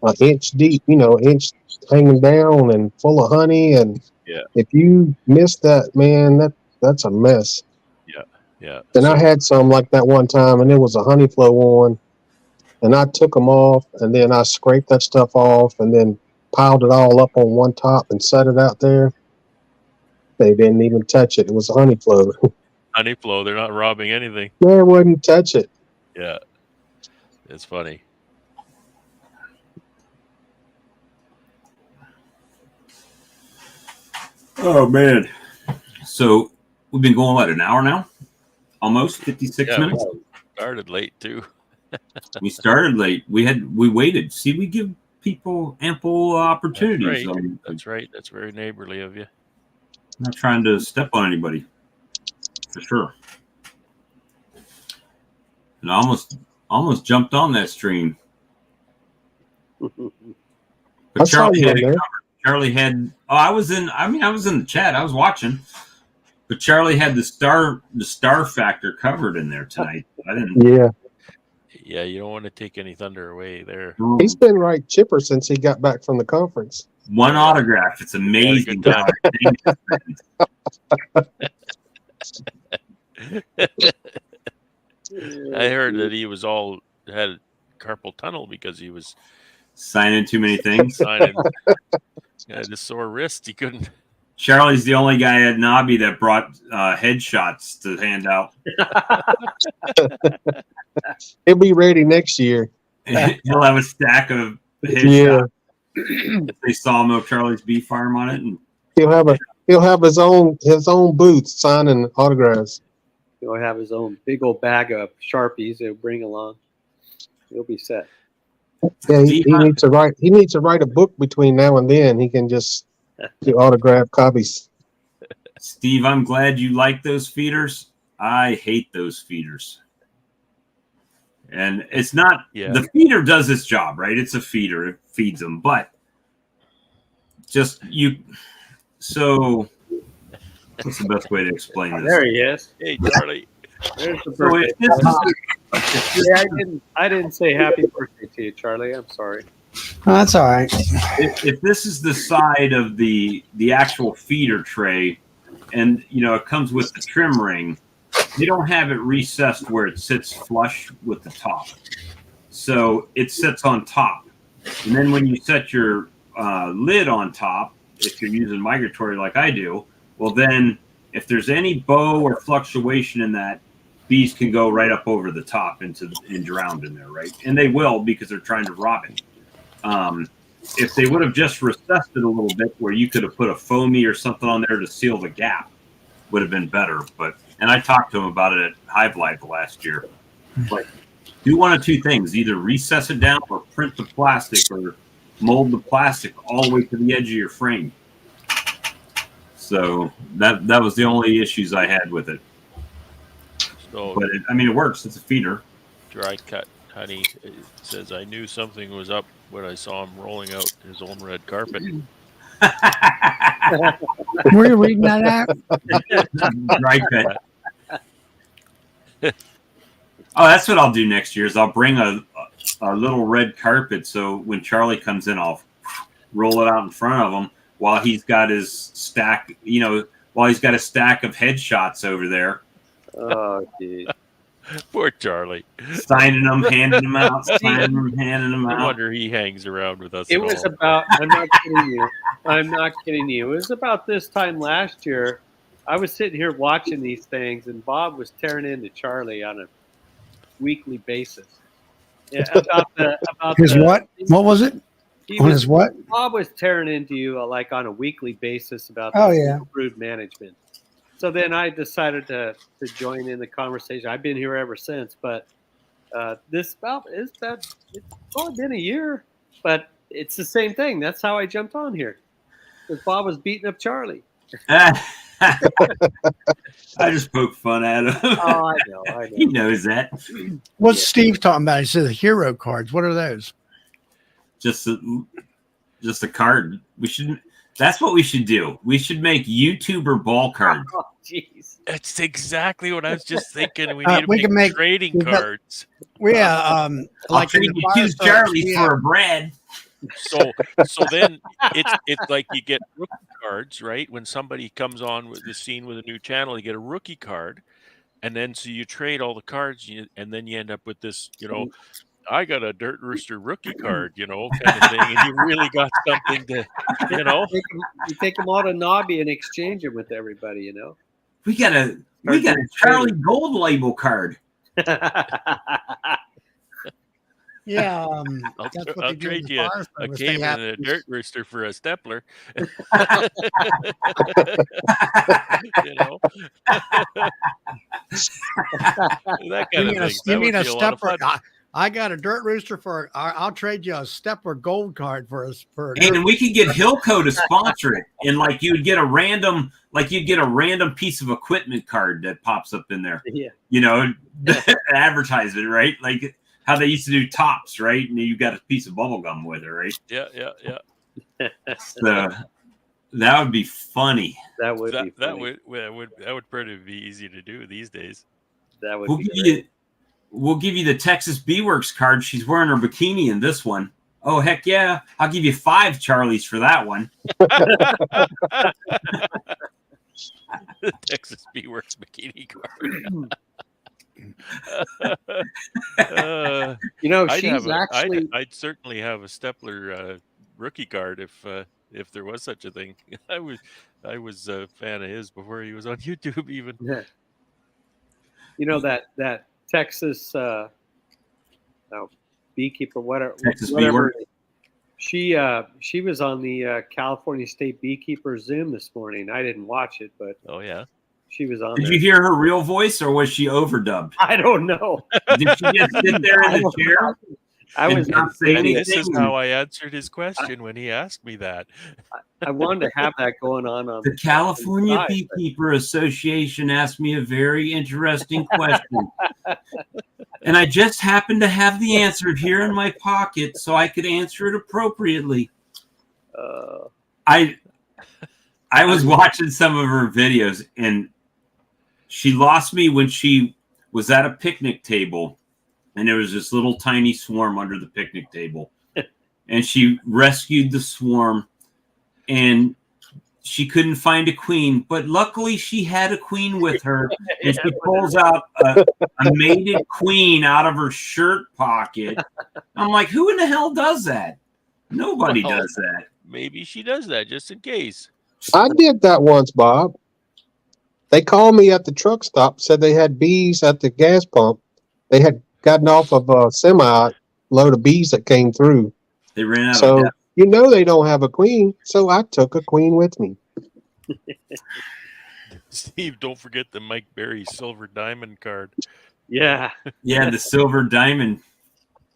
an inch deep, inch hanging down and full of honey. And Yeah. if you miss that, man, that's a mess. Yeah. And I had some like that one time, and there was a honey flow on, and I took them off, and then I scraped that stuff off, and then piled it all up on one top and set it out there. They didn't even touch it. It was a honey flow. Honey flow. They're not robbing anything. They wouldn't touch it. Yeah. It's funny. Oh man! So we've been going an hour now, almost 56 minutes. We started late too. We started late. We waited. See, we give people ample opportunities. That's right. That's very neighborly of you. I'm not trying to step on anybody, for sure. And I almost jumped on that stream. I But saw you in there. Charlie had. Oh, I was in the chat. I was watching. But Charlie had the star factor covered in there tonight. I didn't. Yeah. Yeah, you don't want to take any thunder away there. He's been right chipper since he got back from the conference. One autograph. It's amazing. Good time. I heard that he was had carpal tunnel because he was Signing too many things. signing. Had a sore wrist. He couldn't. Charlie's the only guy at Nobby that brought headshots to hand out. He'll be ready next year. He'll have a stack of headshots. If they saw him with Charlie's bee farm on it, and He'll have his own booth signing autographs. He'll have his own big old bag of Sharpies he'll bring along. He'll be set. Yeah, he needs to write. He needs to write a book between now and then. He can just do autograph copies. Steve, I'm glad you like those feeders. I hate those feeders. And it's not the feeder does its job, right? It's a feeder, it feeds them, but just So, what's the best way to explain this? There he is. Hey, Charlie. There's the So birthday. if this is, Yeah, I didn't say happy birthday to you, Charlie. I'm sorry. Oh, that's all right. if this is the side of the actual feeder tray, and it comes with the trim ring, they don't have it recessed where it sits flush with the top, so it sits on top. And then when you set your lid on top, if you're using migratory like I do, well then if there's any bow or fluctuation in that, bees can go right up over the top and drowned in there, right? And they will, because they're trying to rob it. If they would have just recessed it a little bit where you could have put a foamy or something on there to seal the gap, would have been better. And I talked to him about it at Hive Live last year. Like, do one of two things: either recess it down or print the plastic or mold the plastic all the way to the edge of your frame. So that was the only issues I had with it. So But it works. It's a feeder. Dry Cut Honey says, I knew something was up when I saw him rolling out his own red carpet. Where are you reading that at? Dry cut. Oh, that's what I'll do next year. Is I'll bring a little red carpet, so when Charlie comes in, I'll roll it out in front of him while he's got his stack. While he's got a stack of headshots over there, Oh, geez. Poor Charlie. signing them, handing them out, signing them, handing them No out. wonder he hangs around with us. It at was all. about, I'm not kidding you. I'm not kidding you. It was about this time last year. I was sitting here watching these things, and Bob was tearing into Charlie on a weekly basis. Yeah, about His the, what? What was it? He On was, his what? Bob was tearing into you like on a weekly basis about Oh, yeah. brood management. So then I decided to join in the conversation. I've been here ever since, but it's probably been a year, but it's the same thing. That's how I jumped on here, because Bob was beating up Charlie. I just poke fun at him. Oh, I know. He knows that. What's Steve talking about? He says hero cards. What are those? Just a card. That's what we should do. We should make YouTuber ball cards. Oh, jeez. That's exactly what I was just thinking. We need to we make can make- trading we've got- cards. Yeah, I'll like trade in you the two Firestorm, Charlies yeah. for a bread. So then it's like you get rookie cards, right? When somebody comes on with the scene with a new channel, you get a rookie card, and then so you trade all the cards, and then you end up with this, I got a Dirt Rooster rookie card, kind of thing, and you really got something to, You take them out of Nobby and exchange them with everybody, We got a Charlie Gold label card. Yeah, I'll, that's what I'll they do in trade the you Fire a Service. They Cayman have and a these- Dirt Rooster for a Stepler. That kind You of thing. mean That a would be a lot of stepper? fun. I got a Dirt Rooster for. I'll trade you a Stepler Gold card for us. And we could get Hilco to sponsor it, and you'd get a random piece of equipment card that pops up in there. Yeah. Advertisement, right? Like how they used to do tops, right? And you got a piece of bubble gum with it, right? Yeah. So that would be funny. That would be That funny. would pretty be easy to do these days. That would We'll be give great. you we'll give you the Texas Bee Works card. She's wearing her bikini in this one. Oh heck yeah! I'll give you 5 Charlies for that one. The Texas Bee Works bikini card. I'd certainly have a Stepler rookie card if there was such a thing. I was a fan of his before he was on YouTube even. that Texas beekeeper, Texas Bee whatever. Works. She was on the California State Beekeeper Zoom this morning. I didn't watch it, but Oh yeah. she was on Did there. you hear her real voice, or was she overdubbed? I don't know. Did she just sit there in the chair? I And was not say And this is anything? how I answered his question when he asked me that. I wanted to have that going on The California side, but- Beekeeper Association asked me a very interesting question. And I just happened to have the answer here in my pocket so I could answer it appropriately. Uh, I I was watching some of her videos, and she lost me when she was at a picnic table, and there was this little tiny swarm under the picnic table, and she rescued the swarm, and she couldn't find a queen, but luckily she had a queen with her, and she pulls out a mated queen out of her shirt pocket. I'm like, who in the hell does that? Nobody Well, does that. Maybe she does that just in case. I did that once, Bob. They called me at the truck stop, said they had bees at the gas pump. They had gotten off of a semi load of bees that came through. They ran out So of death. you know they don't have a queen, so I took a queen with me. Steve, don't forget the Mike Berry silver diamond card. Yeah. Yeah, the silver diamond.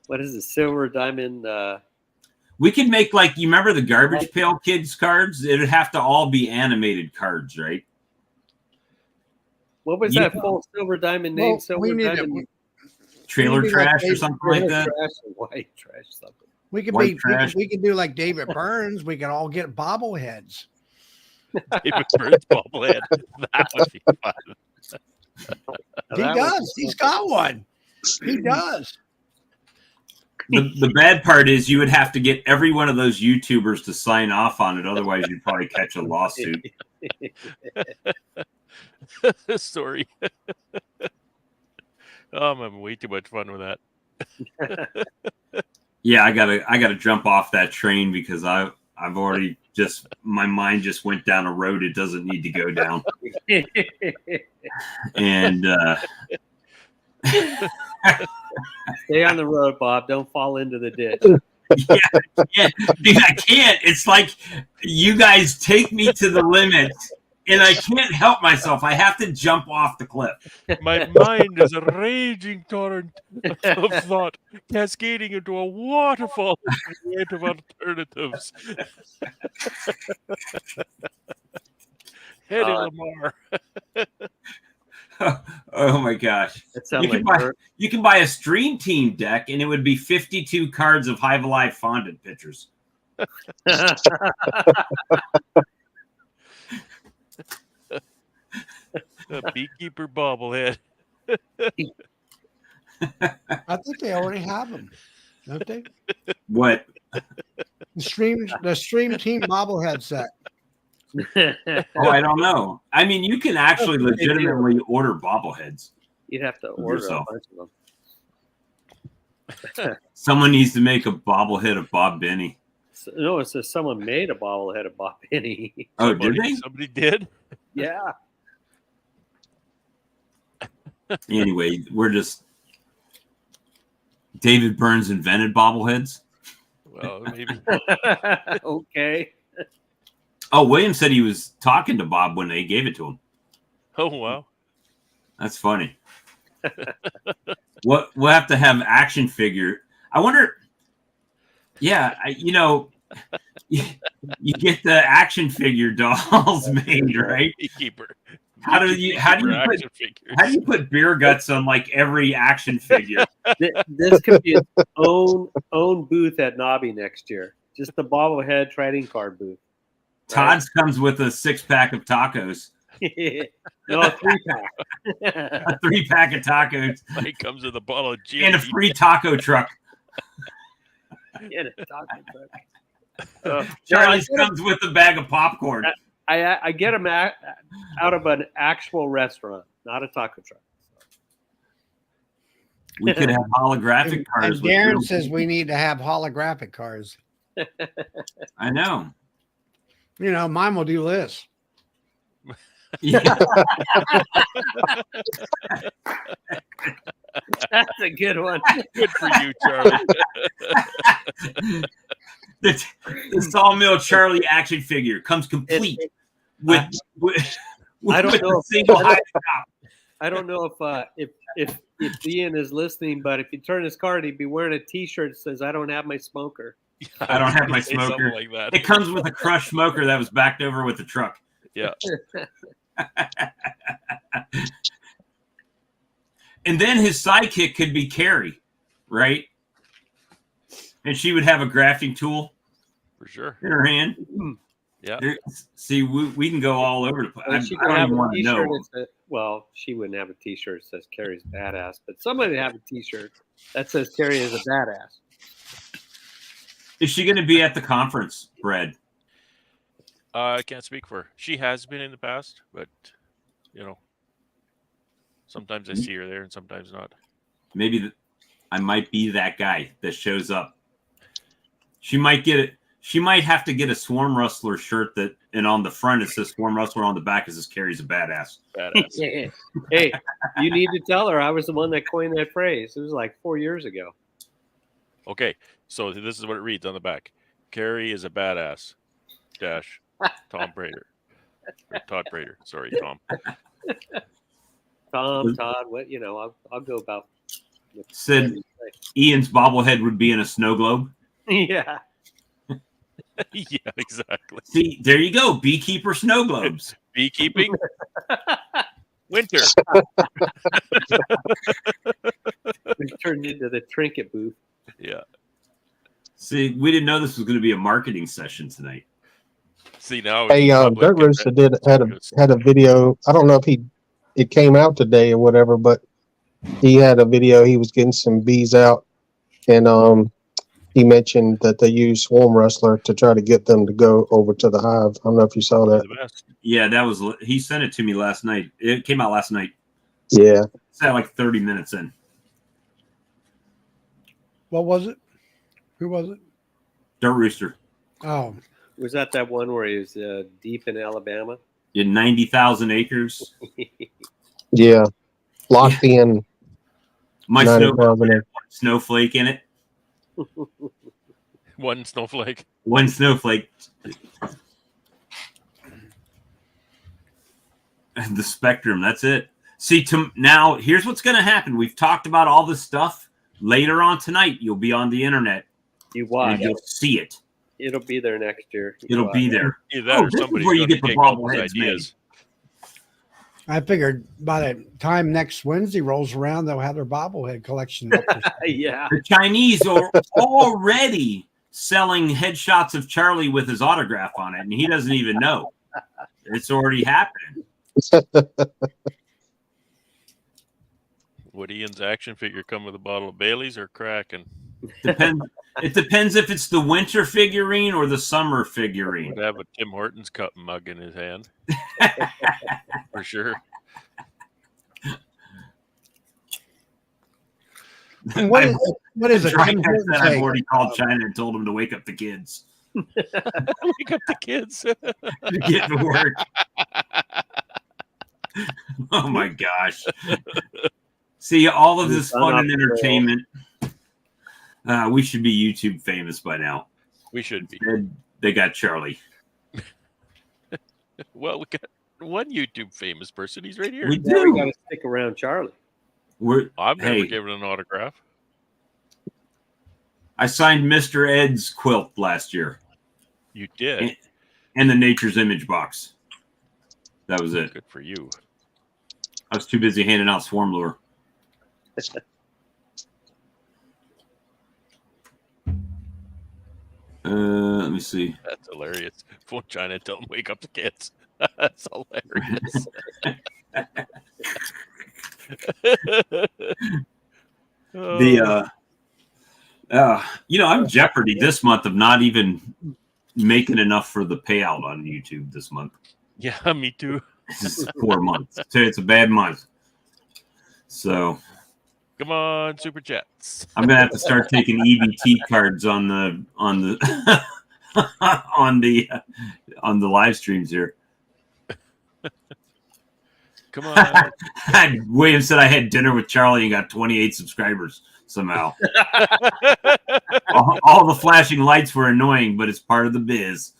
What is the silver diamond? We could make, like, you remember the Garbage Pail Kids cards? It would have to all be animated cards, right? What was Yeah. that full silver diamond name? Well, Silver we need diamond. Trailer Maybe like trash or David something like that. Trash and white trash something. We could White be trash. we could do like David Burns. We could all get bobbleheads. David Burns bobblehead. That would be fun. He That does. was- He's got one. He does. The bad part is you would have to get every one of those YouTubers to sign off on it. Otherwise, you'd probably catch a lawsuit. Sorry. Oh, I'm having way too much fun with that. Yeah, I gotta jump off that train because I've already just my mind just went down a road it doesn't need to go down. And Stay on the road, Bob. Don't fall into the ditch. yeah, dude, I can't. It's like you guys take me to the limit, and I can't help myself. I have to jump off the cliff. My mind is a raging torrent of thought, cascading into a waterfall of alternatives. Eddie Lamar. Oh my gosh! That sounds You like can buy- Bert. You can buy a Stream Team deck, and it would be 52 cards of Hive Alive fondant pictures. A beekeeper bobblehead. I think they already have them, don't they? What? The stream team bobblehead set. Oh, I don't know. I mean, you can actually That's what they do. legitimately order bobbleheads. You'd have to order a yourself. bunch of them. Someone needs to make a bobblehead of Bob Benny. No, it says someone made a bobblehead of Bob Penny. Oh, did they? Somebody did? Yeah. Anyway, we're just David Burns invented bobbleheads. Well, maybe. Okay. Oh, William said he was talking to Bob when they gave it to him. Oh, wow. That's funny. We'll have to have action figure. I wonder. Yeah, you get the action figure dolls made, right? Beekeeper. How do you put action figures. how do you put beer guts on like every action figure? This could be its own booth at Nobby next year. Just the bobblehead trading card booth. Todd's comes with a 6-pack of tacos, No, a 3-pack. a 3-pack of tacos, He comes with a bottle of gin. and a free taco truck. Yeah, the taco truck. Charlie's comes with a bag of popcorn. I get them out of an actual restaurant, not a taco truck. We could have holographic And cars. with Darren real says people. we need to have holographic cars. I know. You know, mine will do this. Yeah. That's a good one. Good for you, Charlie. The Sawmill Charlie action figure comes complete with I don't with know a if- single I high don't- top. I don't know if Ian is listening, but if you turn his card, he'd be wearing a T-shirt that says "I don't have my smoker." I don't have my Say something smoker. like that. It comes with a crushed smoker that was backed over with the truck. Yeah. And then his sidekick could be Carrie, right? And she would have a grafting tool For sure. in her hand. Yeah. See, we can go all over the place. Well, she I could don't have even a want to T-shirt know. that says, well, she wouldn't have a T-shirt that says Carrie's badass, but somebody would have a T-shirt that says Carrie is a badass. Is she going to be at the conference, Brad? I can't speak for her. She has been in the past, but sometimes I see her there and sometimes not. Maybe I might be that guy that shows up. She might get it. She might have to get a Swarm Rustler shirt and on the front it says Swarm Rustler, on the back it says Carrie's a badass. Badass. Hey, you need to tell her I was the one that coined that phrase. It was like 4 years ago. Okay, so this is what it reads on the back. Carrie is a badass. Dash. Tom Prater. Or Todd Prater. Sorry, Tom. Todd, what I'll go about. Said Ian's bobblehead would be in a snow globe. Yeah. Yeah, exactly. See, there you go. Beekeeper snow globes. Beekeeping. Winter. We turned into the trinket booth. Yeah. See, we didn't know this was going to be a marketing session tonight. See now. Hey, Dirt Rooster had a video. I don't know if it came out today or whatever, but he had a video. He was getting some bees out, and he mentioned that they use Swarm Rustler to try to get them to go over to the hive. I don't know if you saw that. Yeah, he sent it to me last night. It came out last night. Yeah. It's at like 30 minutes in. What was it? Who was it? Dirt Rooster. Oh, Was that one where he was deep in Alabama? In 90,000 acres. Yeah. Locked in. My 90,000 snowflake in it. One snowflake. One snowflake. The spectrum. That's it. See, now here's what's going to happen. We've talked about all this stuff. Later on tonight, you'll be on the internet. You watch. And you'll see it. It'll be there next year. It'll be there. Either that or this is somebody's where you gonna get the take all those bobbleheads made. ideas. I figured by the time next Wednesday rolls around, they'll have their bobblehead collection up. Yeah. The Chinese are already selling headshots of Charlie with his autograph on it, and he doesn't even know. It's already happening. Would Ian's action figure come with a bottle of Bailey's or Kraken? It depends if it's the winter figurine or the summer figurine. Would have a Tim Hortons cup mug in his hand. For sure. What is it? Right, Tim I Hortons said I've say? already called China and told him to wake up the kids. Wake up the kids. To get to work. Oh my gosh. See, all of this fun and entertainment. We should be YouTube famous by now. We should be. They got Charlie. Well, we got one YouTube famous person. He's right here. We Now we got do. to stick around Charlie. I've never Hey. given an autograph. I signed Mr. Ed's quilt last year You did. and the Nature's Image box. That was it. Good for you. I was too busy handing out Swarm Lure. Let me see. That's hilarious. Phone China and tell him wake up the kids. That's hilarious. I'm Jeopardy this month of not even making enough for the payout on YouTube this month. Yeah, me too. This is 4 months. It's a bad month. So Come on, super chats. I'm gonna have to start taking EBT cards on the on the live streams here. Come on. William said I had dinner with Charlie and got 28 subscribers somehow. all the flashing lights were annoying, but it's part of the biz.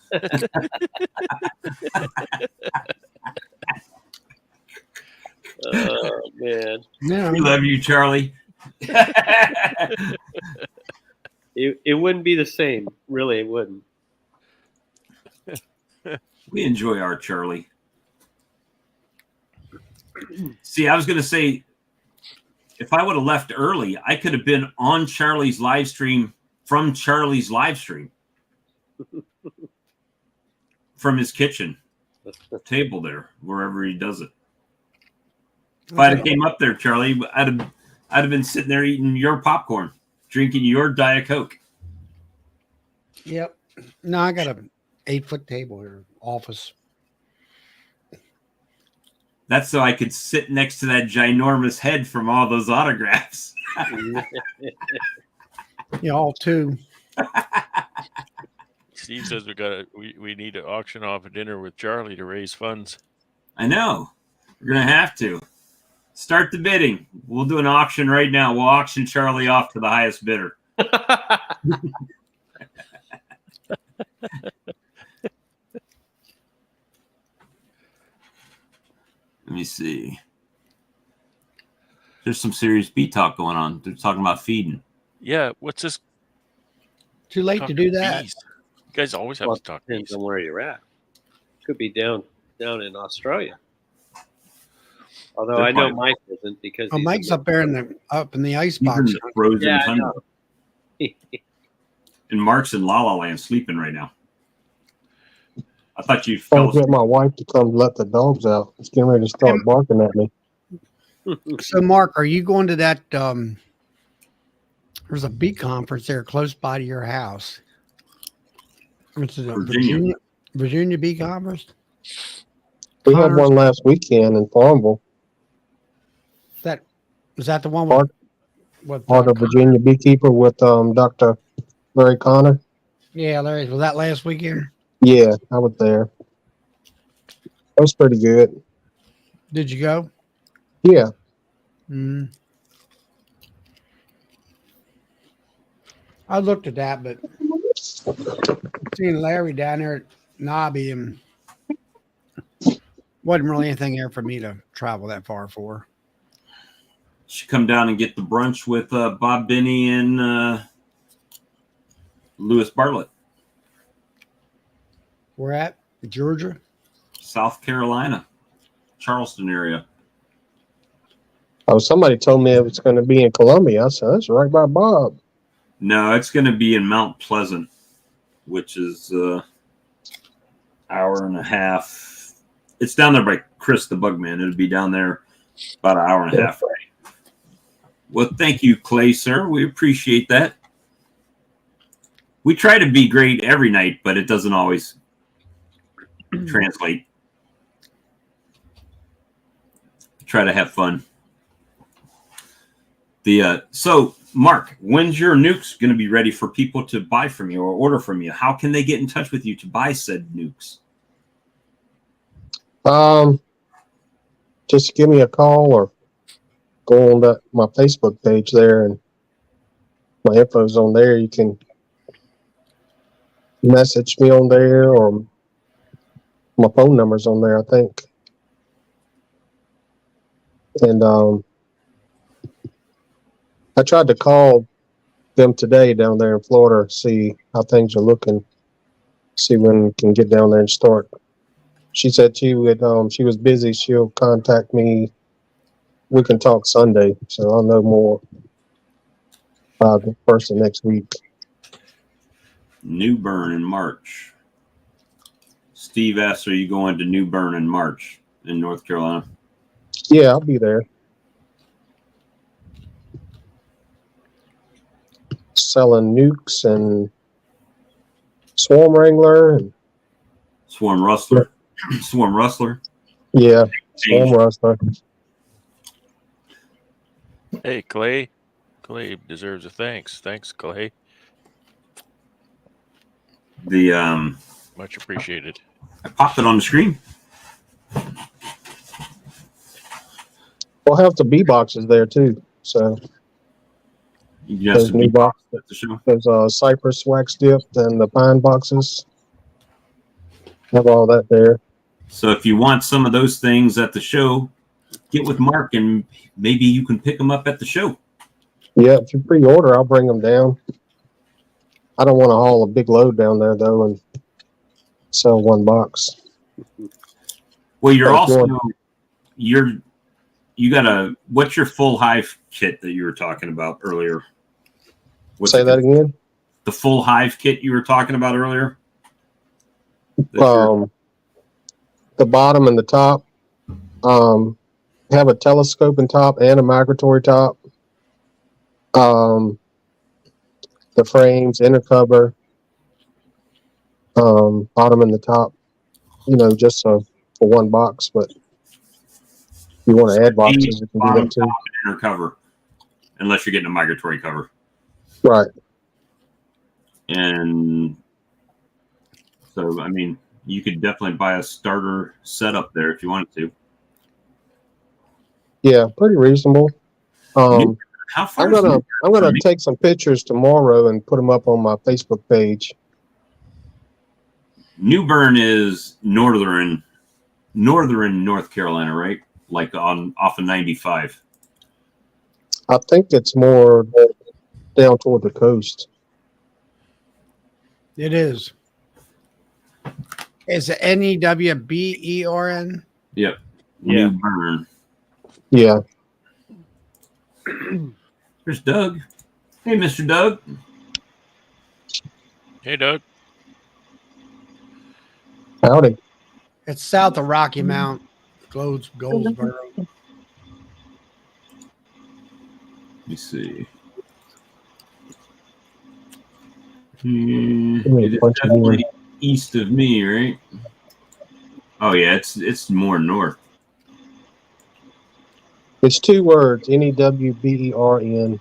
Oh, man. Yeah. We love you, Charlie. It wouldn't be the same. Really, it wouldn't. We enjoy our Charlie. See, I was going to say, if I would have left early, I could have been on Charlie's live stream from Charlie's live stream. from his kitchen table there, wherever he does it. If I'd have came up there, Charlie, I'd have been sitting there eating your popcorn, drinking your Diet Coke. Yep. No, I got a 8-foot table here, office. That's so I could sit next to that ginormous head from all those autographs. Yeah, all two. Steve says we need to auction off a dinner with Charlie to raise funds. I know. We're going to have to. Start the bidding. We'll do an auction right now. We'll auction Charlie off to the highest bidder. Let me see. There's some Series B talk going on. They're talking about feeding. Yeah, what's this? Too late to do that. Bees? You guys always have Well, to talk depends bees. on where you're at. Could be down in Australia. Although They're I know fine. Mike isn't because Oh, he's Mike's up there in the ice He's in box. the frozen Yeah, I tundra. know. And Mark's in La La Land sleeping right now. I thought you I'll fell asleep. get my wife to come let the dogs out. It's getting ready to start barking at me. So, Mark, are you going to that? There's a bee conference there close by to your house. It's a Virginia. Virginia Bee Conference. We had Connors. one last weekend in Farmville, Was that the one Part- with part of Virginia Beekeeper with Dr. Larry Connor. Yeah, Larry. Was that last weekend? Yeah, I was there. That was pretty good. Did you go? Yeah, Mm. I looked at that, but seeing Larry down there at Nobby and wasn't really anything there for me to travel that far for. Should come down and get the brunch with Bob Binney and Lewis Bartlett. We're at Georgia. South Carolina, Charleston area. oh, somebody told me it was going to be in Columbia. I said, that's right by Bob. No, it's going to be in Mount Pleasant, which is hour and a half. It's down there by Chris the Bugman. It'll be down there about an hour and a half. Well, thank you, Clay, sir. We appreciate that. We try to be great every night, but it doesn't always translate. Try to have fun. So Mark, when's your nukes going to be ready for people to buy from you or order from you? How can they get in touch with you to buy said nukes? Just give me a call or go on my Facebook page there, and my info's on there. You can message me on there, or my phone number's on there, I think. And I tried to call them today down there in Florida, see how things are looking, see when we can get down there and start. She said she would. She was busy. She'll contact me. We can talk Sunday, so I'll know more by the first of next week. New Bern in March. Steve asks, are you going to New Bern in March in North Carolina? Yeah, I'll be there. Selling nukes and Swarm Wrangler. And, Swarm Rustler. Swarm Rustler. yeah, Swarm Rustler. Hey, Clay. Clay deserves a thanks. Thanks, Clay. The Much appreciated. I popped it on the screen. We'll have the bee boxes there too. So You just those new boxes, at the show. those cypress wax dipped and the pine boxes. Have all that there. So if you want some of those things at the show, get with Mark and maybe you can pick them up at the show. Yeah, if you pre-order, I'll bring them down. I don't want to haul a big load down there though and sell one box. Well, you're That's also one. you got a what's your full hive kit that you were talking about earlier? Say that again. The full hive kit you were talking about earlier. The bottom and the top have a telescoping top and a migratory top. The frames, inner cover, bottom and the top, just for one box. But if you want to add boxes, you can do Bottom, that too. top, and inner cover, unless you're getting a migratory cover. Right. And so, I mean, you could definitely buy a starter setup there if you wanted to. Yeah, pretty reasonable. How far? I'm gonna take some pictures tomorrow and put them up on my Facebook page. New Bern is northern North Carolina, right? Like off of 95. I think it's more down toward the coast. It is. Is it NEWBERN? Yep. Yeah. New Bern. Yeah. There's Doug. Hey, Mr. Doug. Hey, Doug. Howdy. It's south of Rocky Mount, Goldsboro. Let me see. It is definitely east of me, right? Oh yeah, it's more north. It's 2 words, NEWBERN.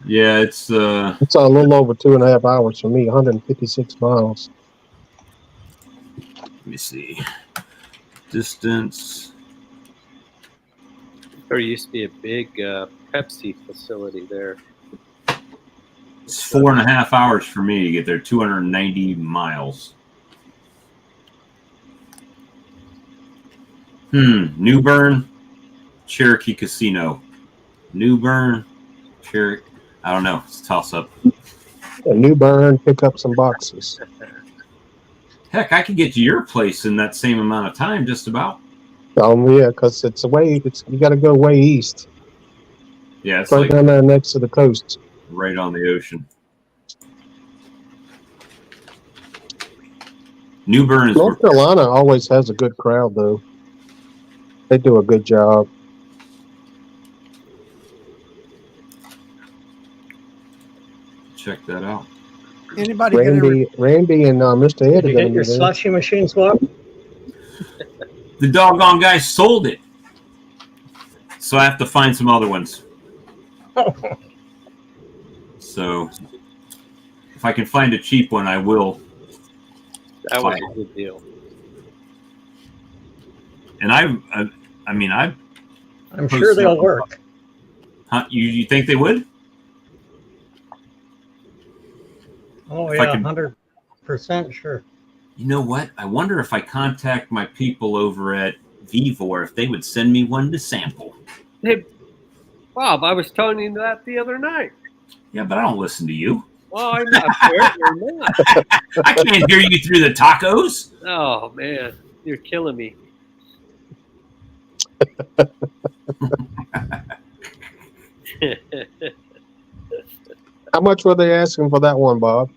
Yeah, it's It's a little over 2.5 hours for me, 156 miles. let me see. Distance. There used to be a big Pepsi facility there. It's 4.5 hours for me to get there, 290 miles. New Bern, Cherokee Casino. New Bern, Cherokee. I don't know. It's a toss up. A New Bern, pick up some boxes. Heck, I could get to your place in that same amount of time, just about. Yeah, because you got to go way east. Yeah, it's Right like down there next to the coast. right on the ocean. New Bern is North Carolina always has a good crowd, though. They do a good job. check that out. Anybody gonna Randy and Mr. Ed Did are you going get to your be there. slushy machine swap? The doggone guy sold it, so I have to find some other ones. So if I can find a cheap one, I will. That was a good deal. And I'm sure they'll work. Huh, you think they would? Oh If I yeah, could- 100% sure. You know what? I wonder if I contact my people over at Vivor if they would send me one to sample. Hey, Bob, I was telling you that the other night. Yeah, but I don't listen to you. Well, I'm not sure you're not. I can't hear you through the tacos. Oh, man. You're killing me. How much were they asking for that one, Bob?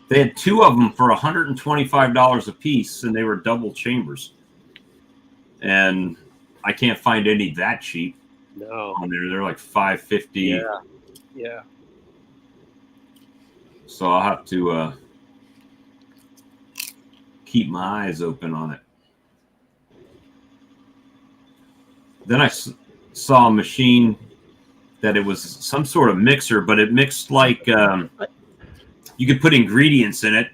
They had two of them for $125 a piece, and they were double chambers. And I can't find any that cheap No. on there. They're like $550. Yeah. Yeah. So I'll have to keep my eyes open on it. Then I saw a machine that it was some sort of mixer, but it mixed like you could put ingredients in it,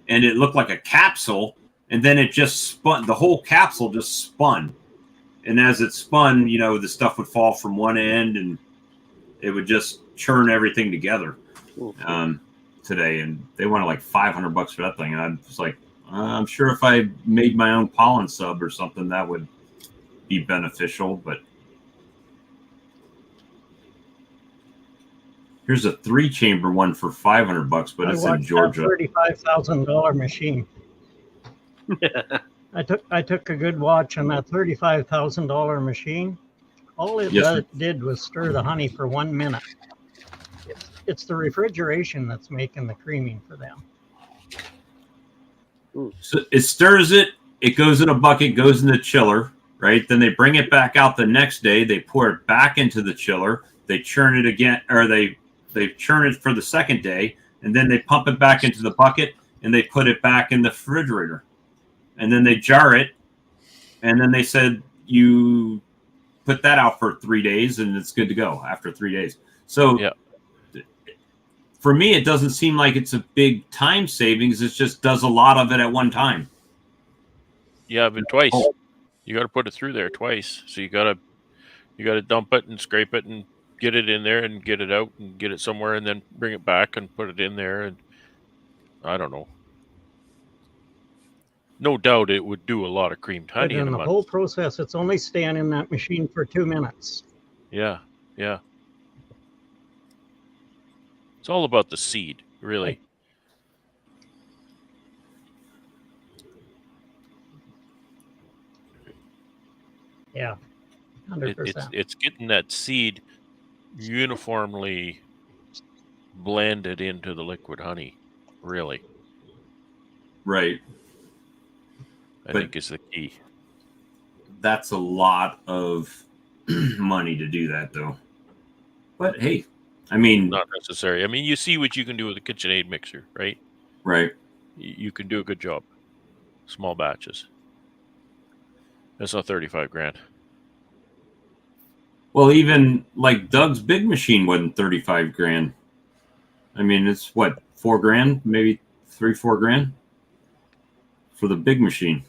and it looked like a capsule, and then it just spun. The whole capsule just spun, and as it spun, you know, the stuff would fall from one end, and it would just churn everything together. Today, and they wanted like $500 for that thing, and I'm just like, I'm sure if I made my own pollen sub or something, that would be beneficial. But here's a 3-chamber one for $500, but it's in Georgia. $35,000 machine. I took a good watch on that $35,000 machine. All it did was stir the honey for 1 minute. It's the refrigeration that's making the creaming for them. So it stirs it. It goes in a bucket, goes in the chiller, right? Then they bring it back out the next day. They pour it back into the chiller. They churn it again, or they churn it for the second day, and then they pump it back into the bucket and they put it back in the refrigerator. And then they jar it, and then they said you put that out for 3 days and it's good to go after 3 days. So Yeah. For me, it doesn't seem like it's a big time savings. It just does a lot of it at one time. Yeah, but twice. You got to put it through there twice. So you got to dump it and scrape it and get it in there and get it out and get it somewhere and then bring it back and put it in there. And I don't know. No doubt it would do a lot of creamed But honey in in a the month. whole process, it's only staying in that machine for 2 minutes. Yeah, yeah. It's all about the seed, really. Yeah, 100%. It's getting that seed uniformly blended into the liquid honey, really. Right. I But- think is the key. That's a lot of money to do that, though. But hey, I mean, Not necessary. I mean, you see what you can do with a KitchenAid mixer, right? right. You can do a good job. Small batches. That's not 35 grand. Well, even like Doug's big machine wasn't 35 grand. I mean, it's what, 4 grand, maybe 3-4 grand for the big machine.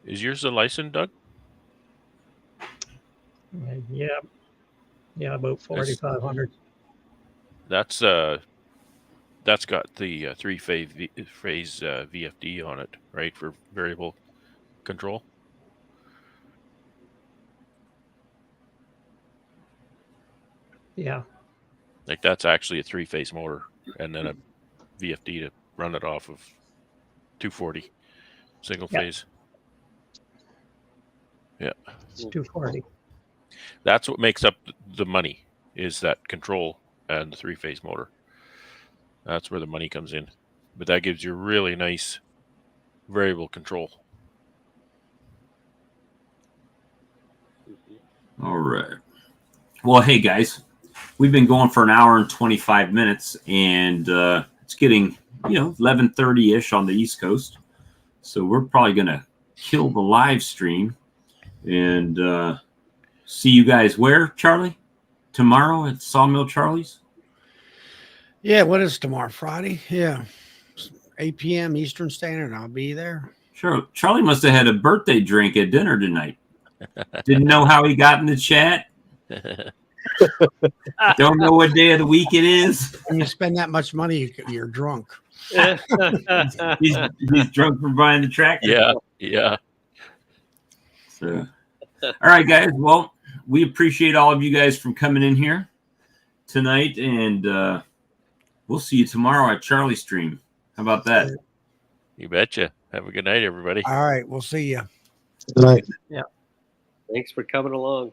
Is yours a license, Doug? Yeah, about 4,500. That's got the three-phase VFD on it, right, for variable control. Yeah, Like that's actually a three-phase motor, and then a VFD to run it off of 240 single Yeah. phase. Yeah, it's 240. that's what makes up the money is that control and the three-phase motor. That's where the money comes in, but that gives you really nice variable control. All right. Well, hey guys, we've been going for an hour and 25 minutes, and it's getting 11:30 ish on the East Coast. So we're probably gonna kill the live stream and see you guys where, Charlie? Tomorrow at Sawmill Charlie's. Yeah, what is tomorrow? Friday? Yeah. 8 p.m. Eastern Standard. I'll be there. Sure. Charlie must have had a birthday drink at dinner tonight. Didn't know how he got in the chat. Don't know what day of the week it is. When you spend that much money, you're drunk. He's drunk from buying the tractor. Yeah. So, all right, guys. Well, we appreciate all of you guys from coming in here tonight, and we'll see you tomorrow at Charlie's stream. How about that? You betcha. Have a good night, everybody. All right. We'll see you. Good night. Thanks for coming along.